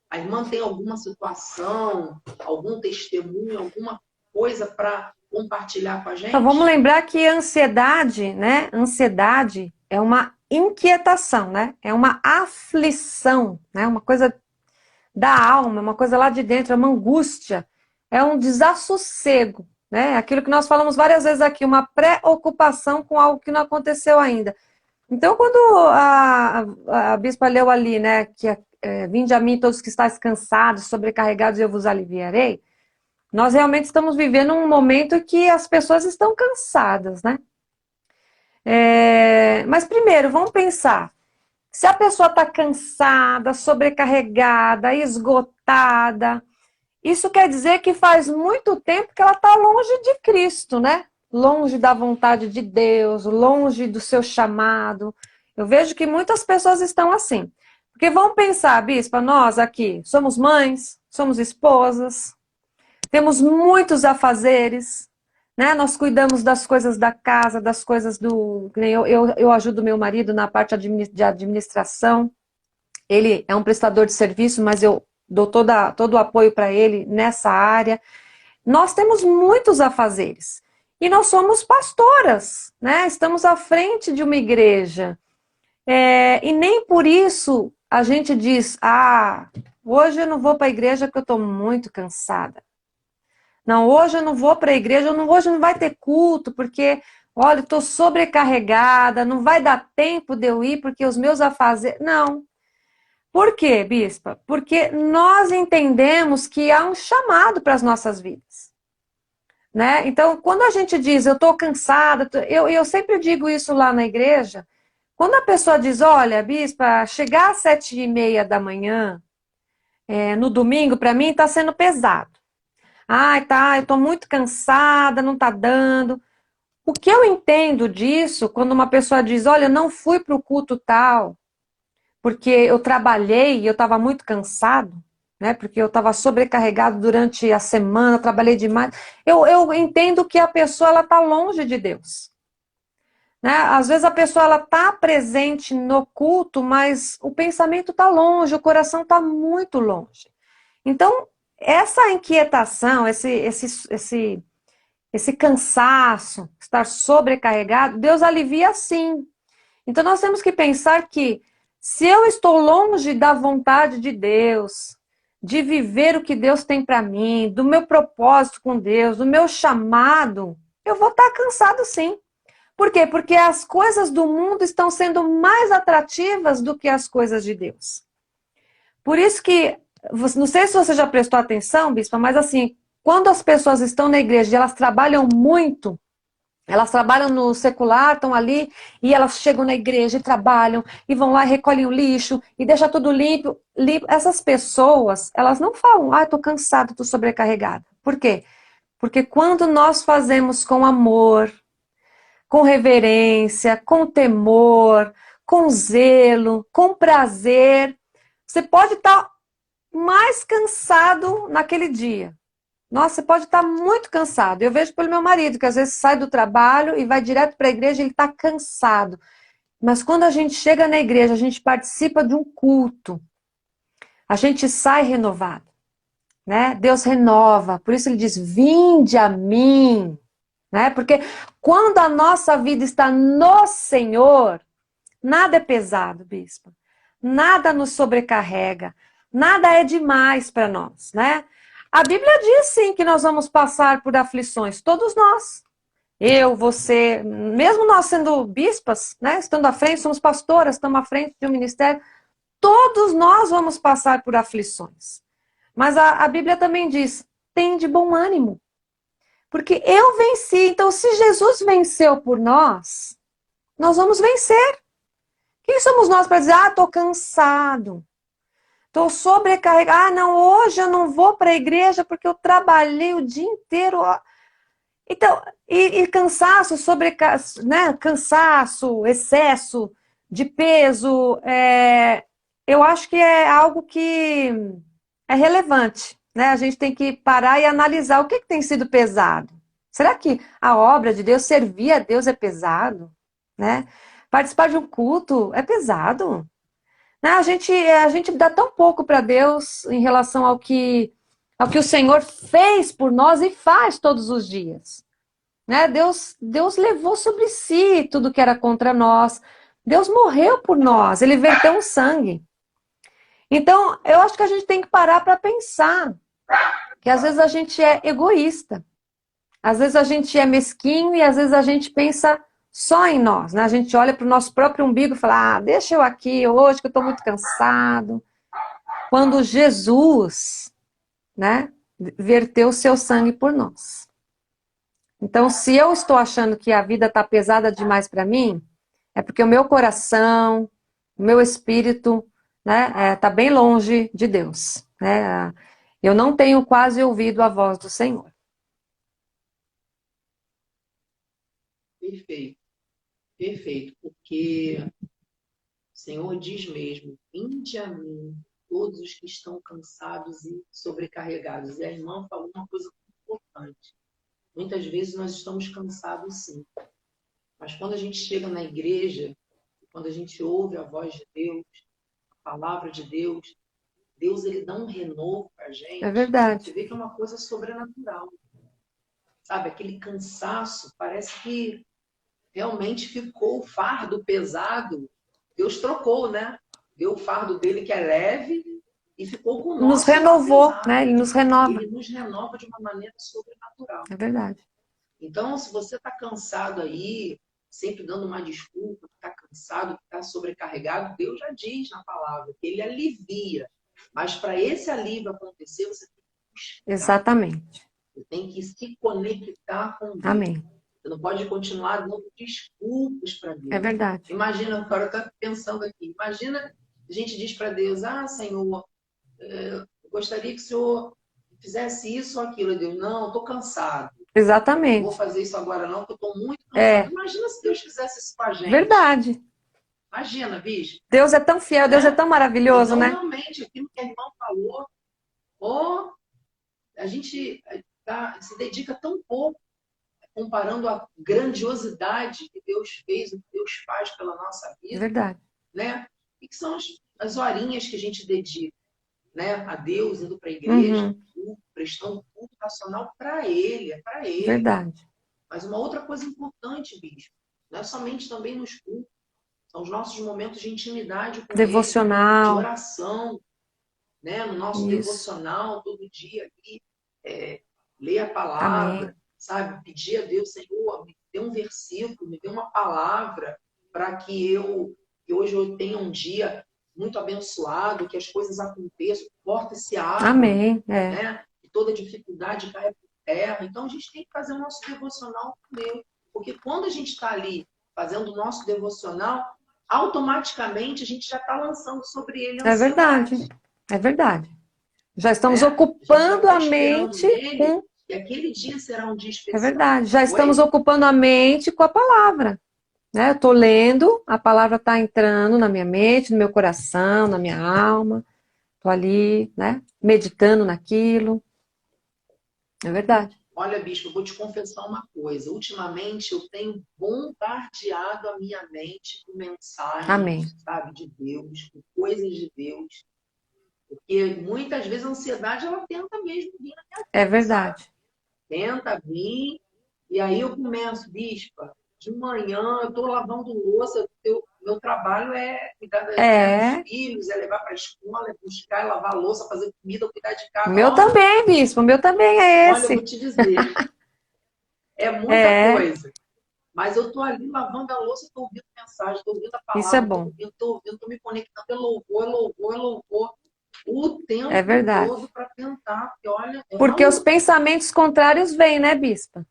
A irmã tem alguma situação, algum testemunho, alguma coisa para compartilhar com a gente? Então, vamos lembrar que ansiedade, né? Ansiedade é uma inquietação, né? É uma aflição, né? Uma coisa da alma, uma coisa lá de dentro, é uma angústia, é um desassossego, né? Aquilo que nós falamos várias vezes aqui, uma preocupação com algo que não aconteceu ainda. Então, quando a bispa leu ali, né, que vinde a mim todos que estáis cansados, sobrecarregados, eu vos aliviarei, nós realmente estamos vivendo um momento que as pessoas estão cansadas, né? Mas primeiro, vamos pensar, se a pessoa está cansada, sobrecarregada, esgotada, isso quer dizer que faz muito tempo que ela está longe de Cristo, né? Longe da vontade de Deus, longe do seu chamado. Eu vejo que muitas pessoas estão assim. Porque vamos pensar, bispa, nós aqui somos mães, somos esposas, temos muitos afazeres, né? Nós cuidamos das coisas da casa, das coisas do... Eu ajudo meu marido na parte de administração. Ele é um prestador de serviço, mas eu dou todo o apoio para ele nessa área. Nós temos muitos afazeres. E nós somos pastoras, né? Estamos à frente de uma igreja. E nem por isso a gente diz, hoje eu não vou para a igreja porque eu estou muito cansada. Não, hoje eu não vou para a igreja, hoje não vai ter culto, porque olha, estou sobrecarregada, não vai dar tempo de eu ir porque os meus afazeres... Não. Por quê, bispa? Porque nós entendemos que há um chamado para as nossas vidas. Né? Então, quando a gente diz, eu estou cansada, eu sempre digo isso lá na igreja, quando a pessoa diz, olha, bispa, chegar às 7h30 da manhã, no domingo, para mim está sendo pesado. Ai, tá, eu estou muito cansada, não está dando. O que eu entendo disso, quando uma pessoa diz, olha, eu não fui para o culto tal, porque eu trabalhei e eu estava muito cansado, né? Porque eu estava sobrecarregado durante a semana, trabalhei demais. Eu entendo que a pessoa ela está longe de Deus. Né? Às vezes a pessoa ela está presente no culto, mas o pensamento está longe, o coração está muito longe. Então, essa inquietação, esse cansaço, estar sobrecarregado, Deus alivia sim. Então nós temos que pensar que se eu estou longe da vontade de Deus, de viver o que Deus tem para mim, do meu propósito com Deus, do meu chamado, eu vou estar cansado sim. Por quê? Porque as coisas do mundo estão sendo mais atrativas do que as coisas de Deus. Por isso que, não sei se você já prestou atenção, bispa, mas assim, quando as pessoas estão na igreja e elas trabalham muito, elas trabalham no secular, estão ali, e elas chegam na igreja e trabalham, e vão lá e recolhem o lixo, e deixam tudo limpo. Essas pessoas, elas não falam, estou cansada, estou sobrecarregada. Por quê? Porque quando nós fazemos com amor, com reverência, com temor, com zelo, com prazer, você pode estar mais cansado naquele dia. Nossa, você pode estar muito cansado. Eu vejo pelo meu marido, que às vezes sai do trabalho e vai direto para a igreja e ele está cansado. Mas quando a gente chega na igreja, a gente participa de um culto, a gente sai renovado. Né? Deus renova, por isso ele diz, vinde a mim. Né? Porque quando a nossa vida está no Senhor, nada é pesado, bispo. Nada nos sobrecarrega. Nada é demais para nós, né? A Bíblia diz sim que nós vamos passar por aflições, todos nós. Eu, você, mesmo nós sendo bispas, né? Estando à frente, somos pastoras, estamos à frente de um ministério, todos nós vamos passar por aflições. Mas a Bíblia também diz, tem de bom ânimo. Porque eu venci, então se Jesus venceu por nós, nós vamos vencer. Quem somos nós para dizer, estou cansado, estou sobrecarregado, não, hoje eu não vou para a igreja porque eu trabalhei o dia inteiro. Então, e cansaço, né? Cansaço, excesso de peso, eu acho que é algo que é relevante. Né? A gente tem que parar e analisar o que tem sido pesado. Será que a obra de Deus, servir a Deus é pesado? Né? Participar de um culto é pesado. Né? A gente dá tão pouco para Deus em relação ao que o Senhor fez por nós e faz todos os dias. Né? Deus levou sobre si tudo que era contra nós. Deus morreu por nós, Ele verteu um sangue. Então, eu acho que a gente tem que parar para pensar que às vezes a gente é egoísta. Às vezes a gente é mesquinho e às vezes a gente pensa só em nós, né? A gente olha para o nosso próprio umbigo e fala, deixa eu aqui hoje que eu estou muito cansado. Quando Jesus, né, verteu o seu sangue por nós. Então, se eu estou achando que a vida está pesada demais para mim, é porque o meu coração, o meu espírito, né, tá bem longe de Deus. Né? Eu não tenho quase ouvido a voz do Senhor. Perfeito, perfeito, porque o Senhor diz mesmo, vinde a mim, todos os que estão cansados e sobrecarregados. E a irmã falou uma coisa muito importante. Muitas vezes nós estamos cansados sim, mas quando a gente chega na igreja, quando a gente ouve a voz de Deus, a palavra de Deus, Deus ele dá um renovo para a gente. É verdade. Você vê que é uma coisa sobrenatural. Sabe, aquele cansaço, parece que realmente ficou o fardo pesado. Deus trocou, né? Deu o fardo dele que é leve e ficou com o nosso. Nos renovou, né? Ele nos renova. Ele nos renova de uma maneira sobrenatural. É verdade. Então, se você está cansado aí, sempre dando uma desculpa, que está cansado, que está sobrecarregado, Deus já diz na palavra que Ele alivia. Mas para esse alívio acontecer, você tem que buscar, Exatamente. você tem que se conectar com Deus. Amém. Você não pode continuar dando desculpas para É Deus. verdade. Imagina, agora eu estou pensando aqui, imagina a gente diz para Deus, Senhor, eu gostaria que o Senhor fizesse isso ou aquilo. Deus, não, estou cansado. Não vou Exatamente. fazer isso agora não, porque eu estou muito cansado. É Imagina se Deus fizesse isso com a gente. verdade. Imagina, bicho. Deus é tão fiel, Deus é tão maravilhoso, Então, né? realmente, aquilo que a irmã falou, a gente se dedica tão pouco comparando a grandiosidade que Deus fez, o que Deus faz pela nossa É vida, verdade. né? E que são as horinhas que a gente dedica, né? A Deus, indo para a igreja, prestando culto racional para Ele, é para Ele. Verdade. Mas uma outra coisa importante, bispo, não é somente também nos cultos, são os nossos momentos de intimidade com Ele, de Devocional. oração, né? No nosso Isso. devocional, todo dia aqui, ler a palavra, Amém. sabe? Pedir a Deus, Senhor, me dê um versículo, me dê uma palavra para que hoje eu tenha um dia muito abençoado, que as coisas aconteçam, que porta se abra, Amém. né? Que toda dificuldade caia por terra. Então, a gente tem que fazer o nosso devocional com Deus. Porque quando a gente está ali fazendo o nosso devocional, automaticamente a gente já está lançando sobre ele a É ansiedade. verdade. É verdade. Já estamos Né? ocupando A a gente já está mente esperando nele, com... e aquele dia será um dia especial. É verdade. Já estamos Oi? ocupando a mente com a palavra. Né? Eu estou lendo, a palavra está entrando na minha mente, no meu coração, na minha alma. Estou ali, né? Meditando naquilo. É verdade. Olha, bispo, eu vou te confessar uma coisa. Ultimamente eu tenho bombardeado a minha mente com mensagens, Amém. sabe, de Deus, com coisas de Deus. Porque muitas vezes a ansiedade, ela tenta mesmo vir na minha vida, É verdade. sabe? Tenta vir, e aí eu começo, bispa, de manhã eu estou lavando louça, meu trabalho é cuidar dos filhos, é levar para a escola, é buscar, é lavar louça, fazer comida, cuidar de O casa. meu também, bispo, o meu também é Olha, eu vou esse. te dizer, é muita coisa. Mas eu estou ali lavando a louça, estou ouvindo mensagem, estou ouvindo a Isso é palavra, bom. estou me conectando, é louvor, o tempo É verdade. todo para tentar, porque olha, é uma Porque os luta. pensamentos contrários vêm, né, bispa?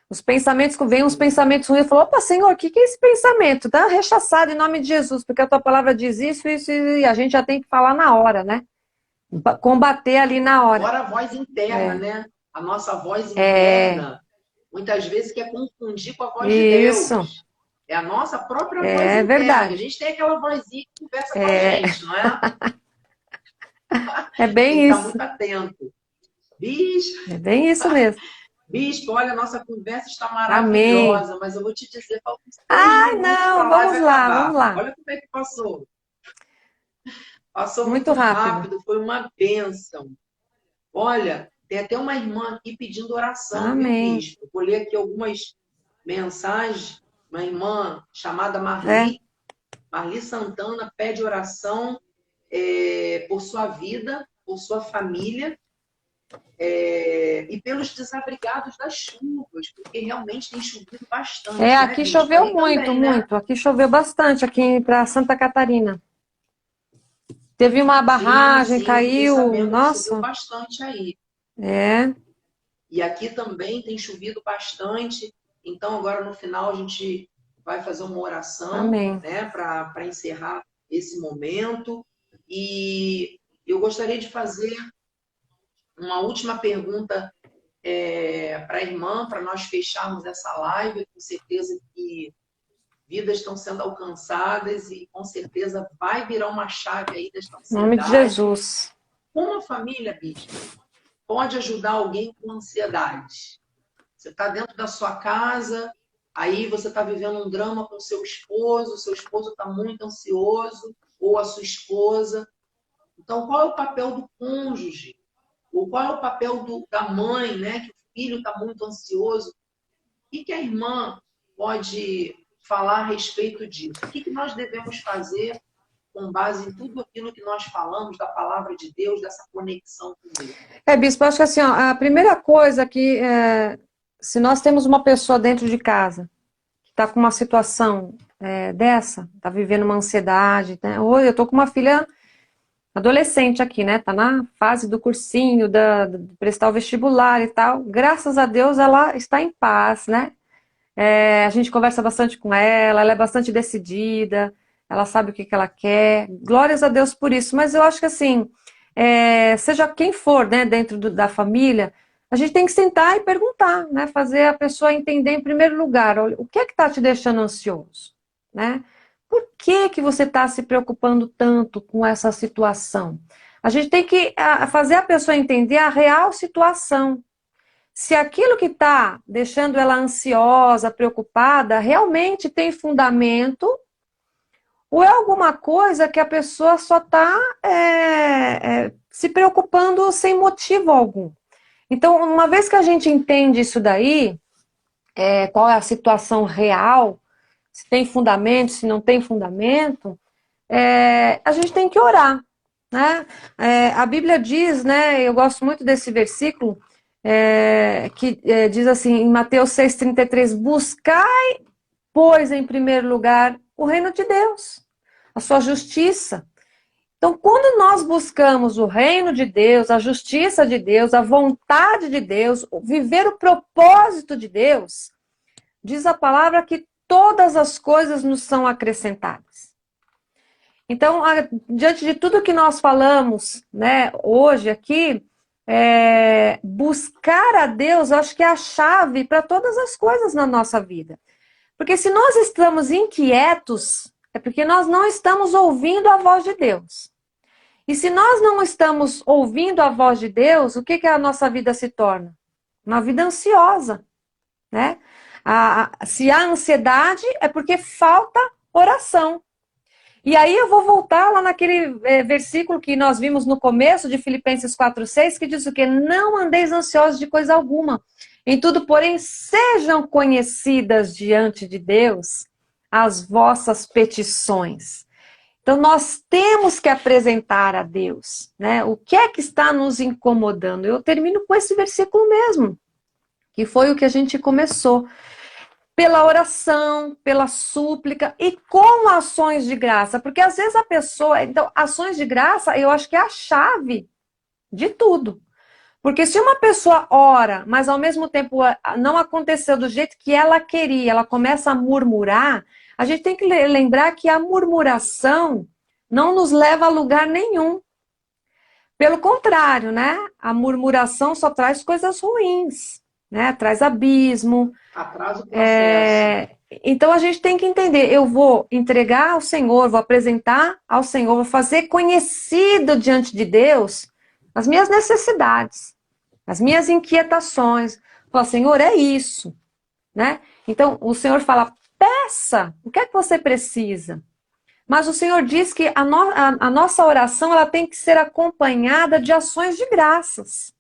Os pensamentos vêm, uns pensamentos ruins. Eu falo, opa, Senhor, o que é esse pensamento? Tá rechaçado em nome de Jesus, porque a tua palavra diz isso, e a gente já tem que falar na hora, né? Combater ali na hora. Fora a voz interna, né? A nossa voz interna, muitas vezes quer confundir com a voz de Deus. É a nossa própria voz interna. Verdade. A gente tem aquela vozinha que conversa com a gente, não é? É bem tem que isso. estar muito atento. Bispo. É bem isso mesmo. Bispo, olha, a nossa conversa está maravilhosa, Amém. mas eu vou te dizer, faltam 3 minutos para a live acabar. Vamos lá. Olha como é que passou. Passou Muito rápido. foi uma bênção. Olha, tem até uma irmã aqui pedindo oração, Amém. viu, bispo? Vou ler aqui algumas mensagens. Uma irmã chamada Marli Santana pede oração por sua vida, por sua família e pelos desabrigados das chuvas, porque realmente tem chovido bastante. Aqui né, choveu aí muito, também, muito. Né? Aqui choveu bastante, aqui para Santa Catarina. Teve uma barragem, sim, caiu. Nossa. Choveu bastante aí. E aqui também tem chovido bastante. Então, agora no final, a gente vai fazer uma oração, né, para encerrar esse momento. E eu gostaria de fazer uma última pergunta para a irmã, para nós fecharmos essa live. Eu tenho certeza que vidas estão sendo alcançadas e com certeza vai virar uma chave aí desta ansiedade. Em nome de Jesus. Como a família, bispo, pode ajudar alguém com ansiedade? Você está dentro da sua casa, aí você está vivendo um drama com seu esposo está muito ansioso, ou a sua esposa. Então, qual é o papel do cônjuge? Ou qual é o papel da mãe, né? Que o filho está muito ansioso? O que a irmã pode falar a respeito disso? O que nós devemos fazer com base em tudo aquilo que nós falamos, da palavra de Deus, dessa conexão com Deus? Bispo, acho que assim, ó, a primeira coisa que se nós temos uma pessoa dentro de casa que está com uma situação dessa, está vivendo uma ansiedade, né? Ou eu estou com uma filha adolescente aqui, né? Tá na fase do cursinho, de prestar o vestibular e tal. Graças a Deus ela está em paz, né? A gente conversa bastante com ela é bastante decidida, ela sabe o que ela quer. Glórias a Deus por isso. Mas eu acho que assim, seja quem for, né, dentro da família, a gente tem que sentar e perguntar, né? Fazer a pessoa entender em primeiro lugar, olha, o que é que está te deixando ansioso, né? Por que que você está se preocupando tanto com essa situação? A gente tem que fazer a pessoa entender a real situação. Se aquilo que está deixando ela ansiosa, preocupada, realmente tem fundamento, ou é alguma coisa que a pessoa só está se preocupando sem motivo algum. Então, uma vez que a gente entende isso daí, qual é a situação real, se tem fundamento, se não tem fundamento, a gente tem que orar, né? A Bíblia diz, né, eu gosto muito desse versículo, que diz assim, em Mateus 6,33, buscai, pois, em primeiro lugar, o reino de Deus, a sua justiça. Então, quando nós buscamos o reino de Deus, a justiça de Deus, a vontade de Deus, viver o propósito de Deus, diz a palavra que todas as coisas nos são acrescentadas. Então, diante de tudo que nós falamos, né, hoje aqui, buscar a Deus, eu acho que é a chave para todas as coisas na nossa vida. Porque se nós estamos inquietos, é porque nós não estamos ouvindo a voz de Deus. E se nós não estamos ouvindo a voz de Deus, o que que a nossa vida se torna? Uma vida ansiosa, né? Se há ansiedade, é porque falta oração. E aí eu vou voltar lá naquele versículo que nós vimos no começo de Filipenses 4,6, que diz o quê? Não andeis ansiosos de coisa alguma. Em tudo, porém, sejam conhecidas diante de Deus as vossas petições. Então, nós temos que apresentar a Deus, né? O que é que está nos incomodando? Eu termino com esse versículo mesmo, que foi o que a gente começou. Pela oração, pela súplica e com ações de graça. Porque às vezes a pessoa... Então, ações de graça, eu acho que é a chave de tudo. Porque se uma pessoa ora, mas ao mesmo tempo não aconteceu do jeito que ela queria, ela começa a murmurar, a gente tem que lembrar que a murmuração não nos leva a lugar nenhum. Pelo contrário, né? A murmuração só traz coisas ruins, né? Traz abismo. Atrasa o processo. Então a gente tem que entender, eu vou entregar ao Senhor, vou apresentar ao Senhor, vou fazer conhecido diante de Deus as minhas necessidades, as minhas inquietações. Falar, Senhor, é isso, né? Então o Senhor fala, peça, o que é que você precisa? Mas o Senhor diz que a nossa oração ela tem que ser acompanhada de ações de graças.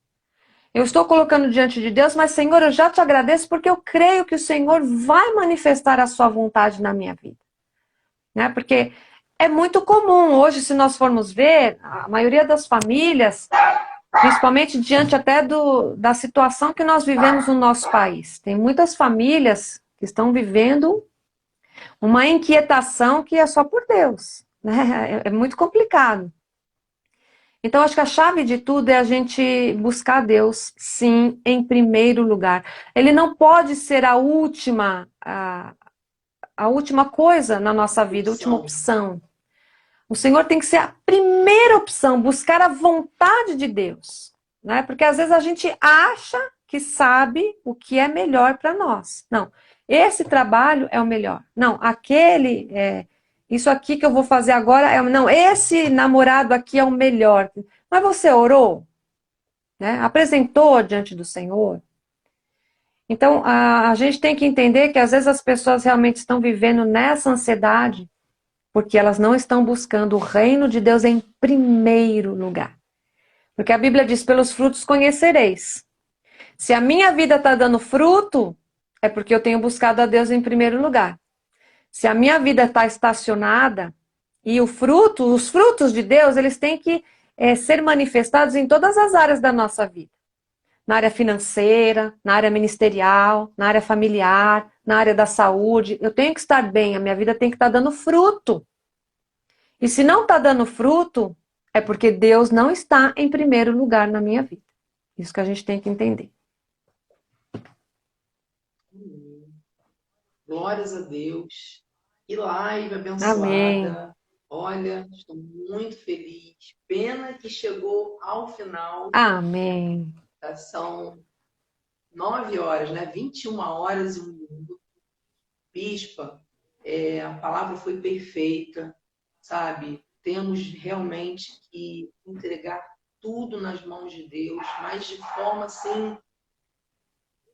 Eu estou colocando diante de Deus, mas Senhor, eu já te agradeço porque eu creio que o Senhor vai manifestar a sua vontade na minha vida. Né? Porque é muito comum hoje, se nós formos ver, a maioria das famílias, principalmente diante até da situação que nós vivemos no nosso país. Tem muitas famílias que estão vivendo uma inquietação que é só por Deus. Né? É muito complicado. Então, acho que a chave de tudo é a gente buscar Deus, sim, em primeiro lugar. Ele não pode ser a última coisa na nossa vida, a última opção. O Senhor tem que ser a primeira opção, buscar a vontade de Deus. Né? Porque às vezes a gente acha que sabe o que é melhor para nós. Não, esse trabalho é o melhor. Não, isso aqui que eu vou fazer agora, não, esse namorado aqui é o melhor. Mas você orou? Né? Apresentou diante do Senhor? Então, a gente tem que entender que às vezes as pessoas realmente estão vivendo nessa ansiedade porque elas não estão buscando o reino de Deus em primeiro lugar. Porque a Bíblia diz, pelos frutos conhecereis. Se a minha vida está dando fruto, é porque eu tenho buscado a Deus em primeiro lugar. Se a minha vida está estacionada, e os frutos de Deus, eles têm que ser manifestados em todas as áreas da nossa vida. na área financeira, na área ministerial, na área familiar, na área da saúde. Eu tenho que estar bem, a minha vida tem que estar dando fruto. E se não está dando fruto, é porque Deus não está em primeiro lugar na minha vida. Isso que a gente tem que entender. Glórias a Deus. Que live abençoada. Amém. Olha, estou muito feliz. Pena que chegou ao final. Amém. São 9 horas, né? 21 horas e 1 minuto. Bispa, a palavra foi perfeita, sabe? Temos realmente que entregar tudo nas mãos de Deus, mas de forma assim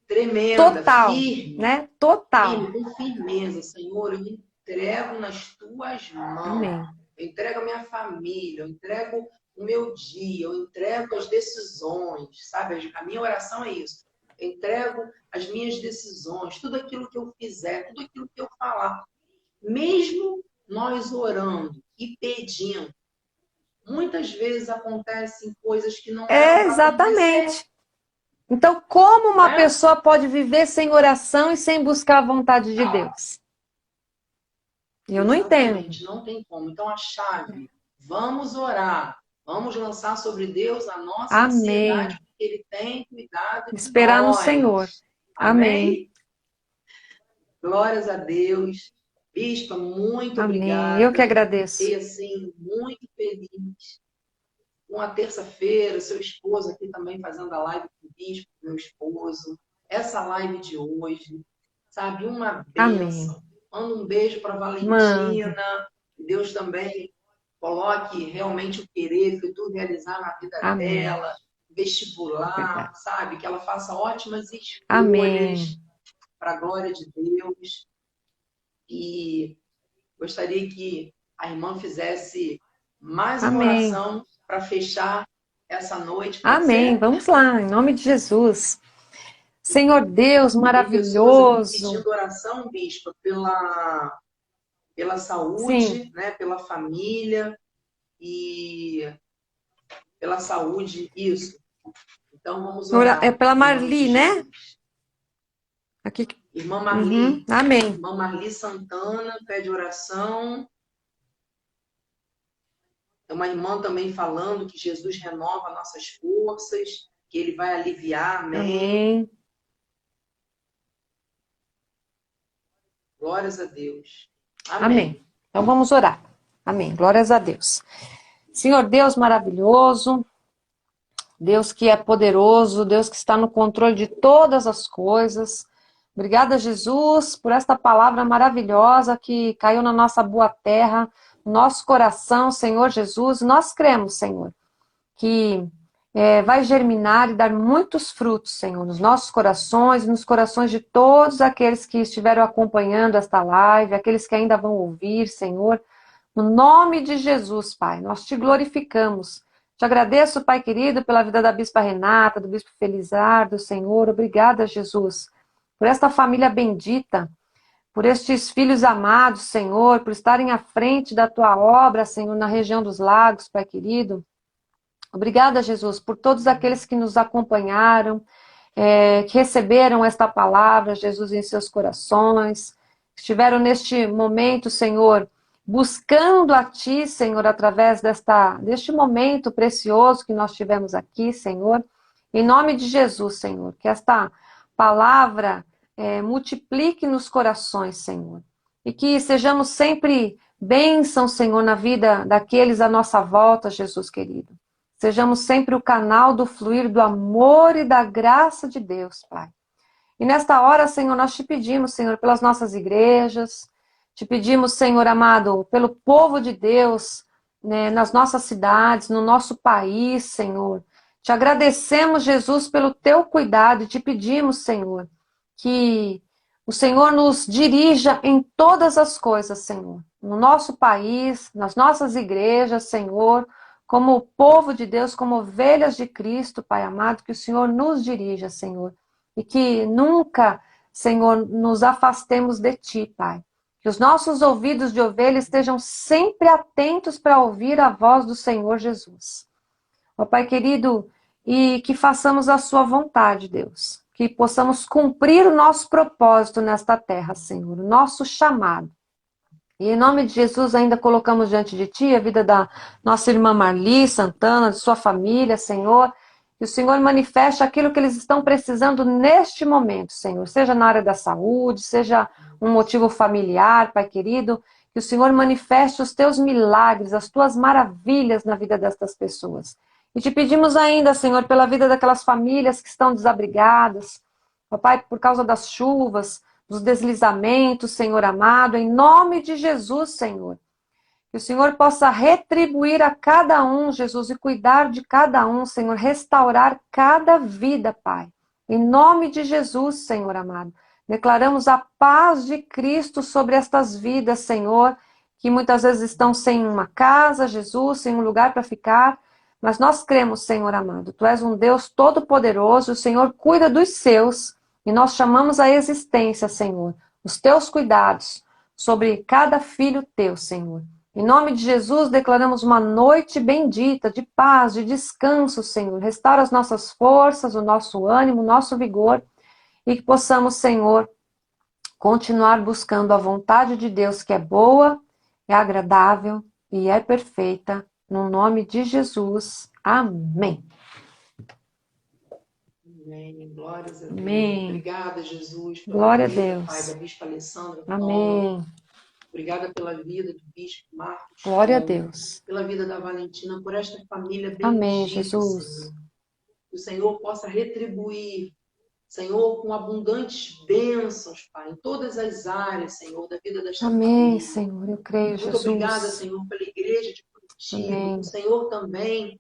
tremenda, Total, firme, né? Total. firme, com firmeza. Senhor, eu me entrego nas tuas mãos. Amém. Eu entrego a minha família, eu entrego o meu dia, eu entrego as decisões, sabe? A minha oração é isso. Eu entrego as minhas decisões, tudo aquilo que eu fizer, tudo aquilo que eu falar. Mesmo nós orando e pedindo, muitas vezes acontecem coisas que não eram para Exatamente. acontecer. Então, como uma Né? pessoa pode viver sem oração e sem buscar a vontade de Deus? Eu não entendo. Exatamente, não tem como. Então, a chave, vamos orar, vamos lançar sobre Deus a nossa Amém. ansiedade, porque Ele tem cuidado de Esperar no nós. Senhor. Amém? Amém. Glórias a Deus. Bispa, muito Amém. obrigada. Eu que agradeço. Fiquei, assim, muito feliz. Uma terça-feira, seu esposo aqui também fazendo a live com o Bispo, meu esposo. Essa live de hoje, sabe? Uma bênção. Amém. Manda um beijo para Valentina. Manda. Deus também coloque realmente o querer que tu realizar na vida Amém. dela, vestibular, Verdade. sabe? Que ela faça ótimas escolhas Amém. para a glória de Deus. E gostaria que a irmã fizesse mais uma Amém. oração para fechar essa noite. Pode Amém. ser? Vamos lá, em nome de Jesus. Senhor Deus Tem pessoas aqui maravilhoso. pedindo oração, bispa, pela saúde, Sim. né? Pela família e pela saúde, isso. Então vamos orar. É pela em nome Marli, de né? Jesus. Aqui. Irmã Marli, Amém. irmã Marli Santana pede oração. É uma irmã também falando que Jesus renova nossas forças, que Ele vai aliviar. Amém. Amém. Glórias a Deus. Amém. Amém. Então vamos orar. Amém. Glórias a Deus. Senhor Deus maravilhoso, Deus que é poderoso, Deus que está no controle de todas as coisas. Obrigada, Jesus, por esta palavra maravilhosa que caiu na nossa boa terra, no nosso coração, Senhor Jesus. Nós cremos, Senhor, que vai germinar e dar muitos frutos, Senhor, nos nossos corações e nos corações de todos aqueles que estiveram acompanhando esta live, aqueles que ainda vão ouvir, Senhor. No nome de Jesus, Pai, nós te glorificamos. Te agradeço, Pai querido, pela vida da Bispa Renata, do Bispo Felizardo, Senhor. Obrigada, Jesus, por esta família bendita, por estes filhos amados, Senhor, por estarem à frente da Tua obra, Senhor, na região dos lagos, Pai querido. Obrigada, Jesus, por todos aqueles que nos acompanharam, que receberam esta palavra, Jesus, em seus corações, estiveram neste momento, Senhor, buscando a Ti, Senhor, através deste momento precioso que nós tivemos aqui, Senhor. Em nome de Jesus, Senhor, que esta palavra multiplique nos corações, Senhor. E que sejamos sempre bênção, Senhor, na vida daqueles à nossa volta, Jesus querido. Sejamos sempre o canal do fluir do amor e da graça de Deus, Pai. E nesta hora, Senhor, nós te pedimos, Senhor, pelas nossas igrejas, te pedimos, Senhor amado, pelo povo de Deus, né, nas nossas cidades, no nosso país, Senhor. Te agradecemos, Jesus, pelo teu cuidado e te pedimos, Senhor, que o Senhor nos dirija em todas as coisas, Senhor. No nosso país, nas nossas igrejas, Senhor, como povo de Deus, como ovelhas de Cristo, Pai amado, que o Senhor nos dirija, Senhor. E que nunca, Senhor, nos afastemos de Ti, Pai. Que os nossos ouvidos de ovelha estejam sempre atentos para ouvir a voz do Senhor Jesus. Ó Pai querido, e que façamos a sua vontade, Deus. Que possamos cumprir o nosso propósito nesta terra, Senhor, o nosso chamado. E em nome de Jesus ainda colocamos diante de Ti a vida da nossa irmã Marli Santana, de sua família, Senhor. Que o Senhor manifeste aquilo que eles estão precisando neste momento, Senhor. Seja na área da saúde, seja um motivo familiar, Pai querido. Que o Senhor manifeste os Teus milagres, as Tuas maravilhas na vida destas pessoas. E te pedimos ainda, Senhor, pela vida daquelas famílias que estão desabrigadas. Ó Pai, por causa das chuvas, dos deslizamentos, Senhor amado, em nome de Jesus, Senhor. Que o Senhor possa retribuir a cada um, Jesus, e cuidar de cada um, Senhor, restaurar cada vida, Pai. Em nome de Jesus, Senhor amado. Declaramos a paz de Cristo sobre estas vidas, Senhor, que muitas vezes estão sem uma casa, Jesus, sem um lugar para ficar. Mas nós cremos, Senhor amado, Tu és um Deus todo-poderoso, o Senhor cuida dos seus. E nós chamamos a existência, Senhor, os Teus cuidados sobre cada filho Teu, Senhor. Em nome de Jesus, declaramos uma noite bendita, de paz, de descanso, Senhor. Restaura as nossas forças, o nosso ânimo, o nosso vigor. E que possamos, Senhor, continuar buscando a vontade de Deus, que é boa, é agradável e é perfeita. No nome de Jesus. Amém. Amém. Glórias a Deus. Amém. Obrigada, Jesus, pela Glória a vida, Deus. Pai, da Bispa Alessandra. Amém. Obrigada pela vida do Bispo Marcos. Glória a Deus. Pela vida da Valentina, por esta família bendita, Amém, Jesus. Senhor. Que o Senhor possa retribuir, Senhor, com abundantes bênçãos, Pai, em todas as áreas, Senhor, da vida desta Amém, família. Senhor. Eu creio, Muito Jesus. obrigada, Senhor, pela igreja de Curitiba. Amém. O Senhor também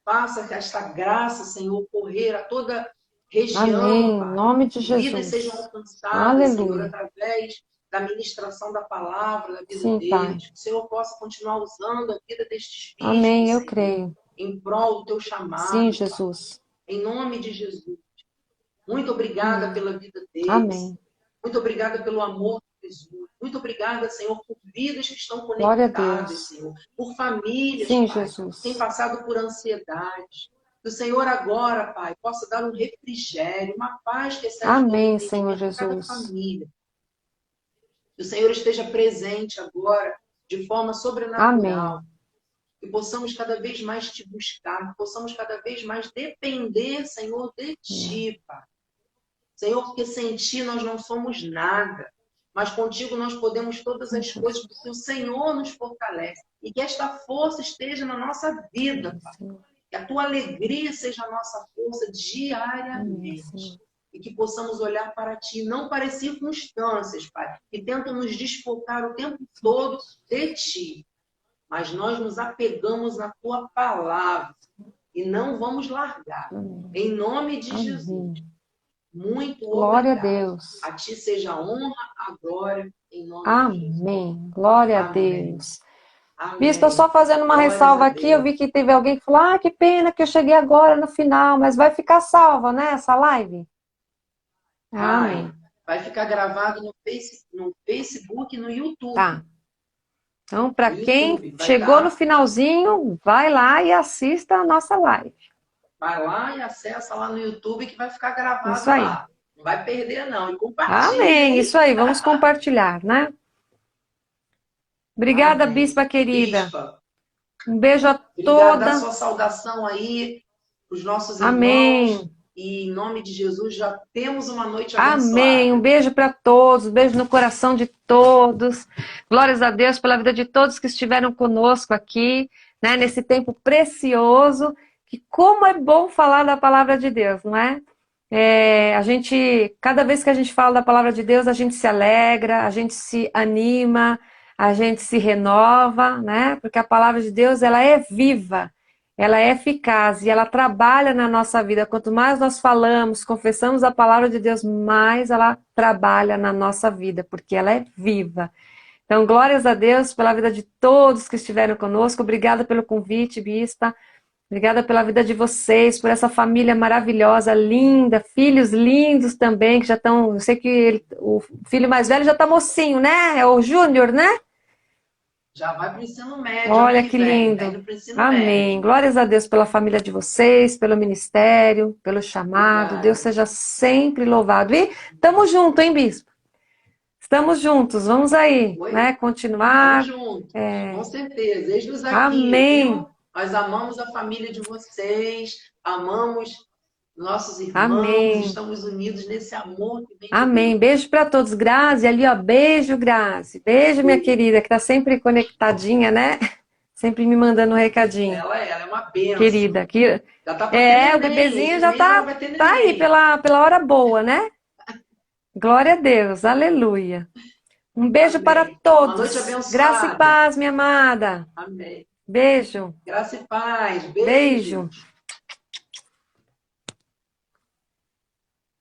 faça que esta graça, Senhor, correr a toda região, Amém. Pai. Em nome de Vidas Jesus. sejam alcançadas, Senhor, Aleluia. através da ministração da palavra, da vida Sim, deles. Pai. Que o Senhor possa continuar usando a vida destes bispos, Amém, eu Senhor, creio. em prol do teu chamado, Sim, Pai. Jesus. Em nome de Jesus. Muito obrigada Amém. pela vida deles. Amém. Muito obrigada pelo amor de Jesus. Muito obrigada, Senhor, por vidas que estão Glória a conectadas, Deus. Senhor. Por famílias, Sim, Pai, Jesus. que têm passado por ansiedade. Que o Senhor agora, Pai, possa dar um refrigério, uma paz que excede todo Amém, entendimento Senhor a cada Jesus. família. Que o Senhor esteja presente agora de forma sobrenatural. Amém. Que possamos cada vez mais te buscar, que possamos cada vez mais depender, Senhor, de ti, Pai. Senhor, porque sem ti nós não somos nada, mas contigo nós podemos todas as coisas, porque o Senhor nos fortalece. E que esta força esteja na nossa vida, Pai. Que a tua alegria seja a nossa força Amém, diariamente. Senhor. E que possamos olhar para ti, não para as circunstâncias, Pai, que tentam nos desfocar o tempo todo de ti. Mas nós nos apegamos na tua palavra e não vamos largar. Amém. Em nome de Amém. Jesus. Muito Glória a obrigado. Deus. A ti seja a honra, a glória, em nome de Jesus. Amém. Glória a Amém. Deus. Amém. Bispa, só fazendo uma Glórias ressalva a aqui, Deus. eu vi que teve alguém que falou, que pena que eu cheguei agora no final, mas vai ficar salva, né, essa live? Amém. Vai ficar gravado no Facebook e no YouTube. Tá. Então, para No quem YouTube, vai chegou tá. no finalzinho, vai lá e assista a nossa live. Vai lá e acessa lá no YouTube que vai ficar gravado Isso aí. lá. Não vai perder, não. E compartilha. Amém. Hein? Isso aí, vamos compartilhar, né? Obrigada, Amém. Bispa querida. Bispa, Um beijo a obrigada. Dá toda. sua saudação aí para os nossos irmãos. Amém. E em nome de Jesus já temos uma noite abençoada. Amém. Um beijo para todos, um beijo no coração de todos. Glórias a Deus pela vida de todos que estiveram conosco aqui, né, nesse tempo precioso. Que como é bom falar da palavra de Deus, não é? A gente, cada vez que a gente fala da palavra de Deus, a gente se alegra, a gente se anima, a gente se renova, né? Porque a palavra de Deus, ela é viva, ela é eficaz e ela trabalha na nossa vida. Quanto mais nós falamos, confessamos a palavra de Deus, mais ela trabalha na nossa vida, porque ela é viva. Então, glórias a Deus pela vida de todos que estiveram conosco. Obrigada pelo convite, Bispa. Obrigada pela vida de vocês, por essa família maravilhosa, linda, filhos lindos também, que já estão... Eu sei que o filho mais velho já está mocinho, né? É o Júnior, né? Já vai para o ensino médio ano Olha que que vem, tá lindo. indo para o ensino Amém. médio. Glórias a Deus pela família de vocês, pelo ministério, pelo chamado. Deus Obrigada. seja sempre louvado. E estamos juntos, hein, bispo? Estamos juntos. Vamos aí, Oi? né? Estamos Continuar. juntos, com É, certeza. Eis-nos aqui, amém. viu? Nós amamos a família de vocês, amamos nossos irmãos, Amém. estamos unidos nesse amor que vem de Amém. Deus. Beijo para todos. Grazi, ali, ó. Beijo, Grazi. Beijo, minha querida, que tá sempre conectadinha, né? Sempre me mandando um recadinho. Ela é uma bênção. Querida, que Já tá para ter o neném. bebezinho Esse já mês ela tá, vai ter tá aí neném. pela hora boa, né? Glória a Deus. Aleluia. Um beijo para Amém. Uma noite todos. Graça e abençoada. paz, minha amada. Amém. Beijo. Graça e paz. Beijo. Beijos.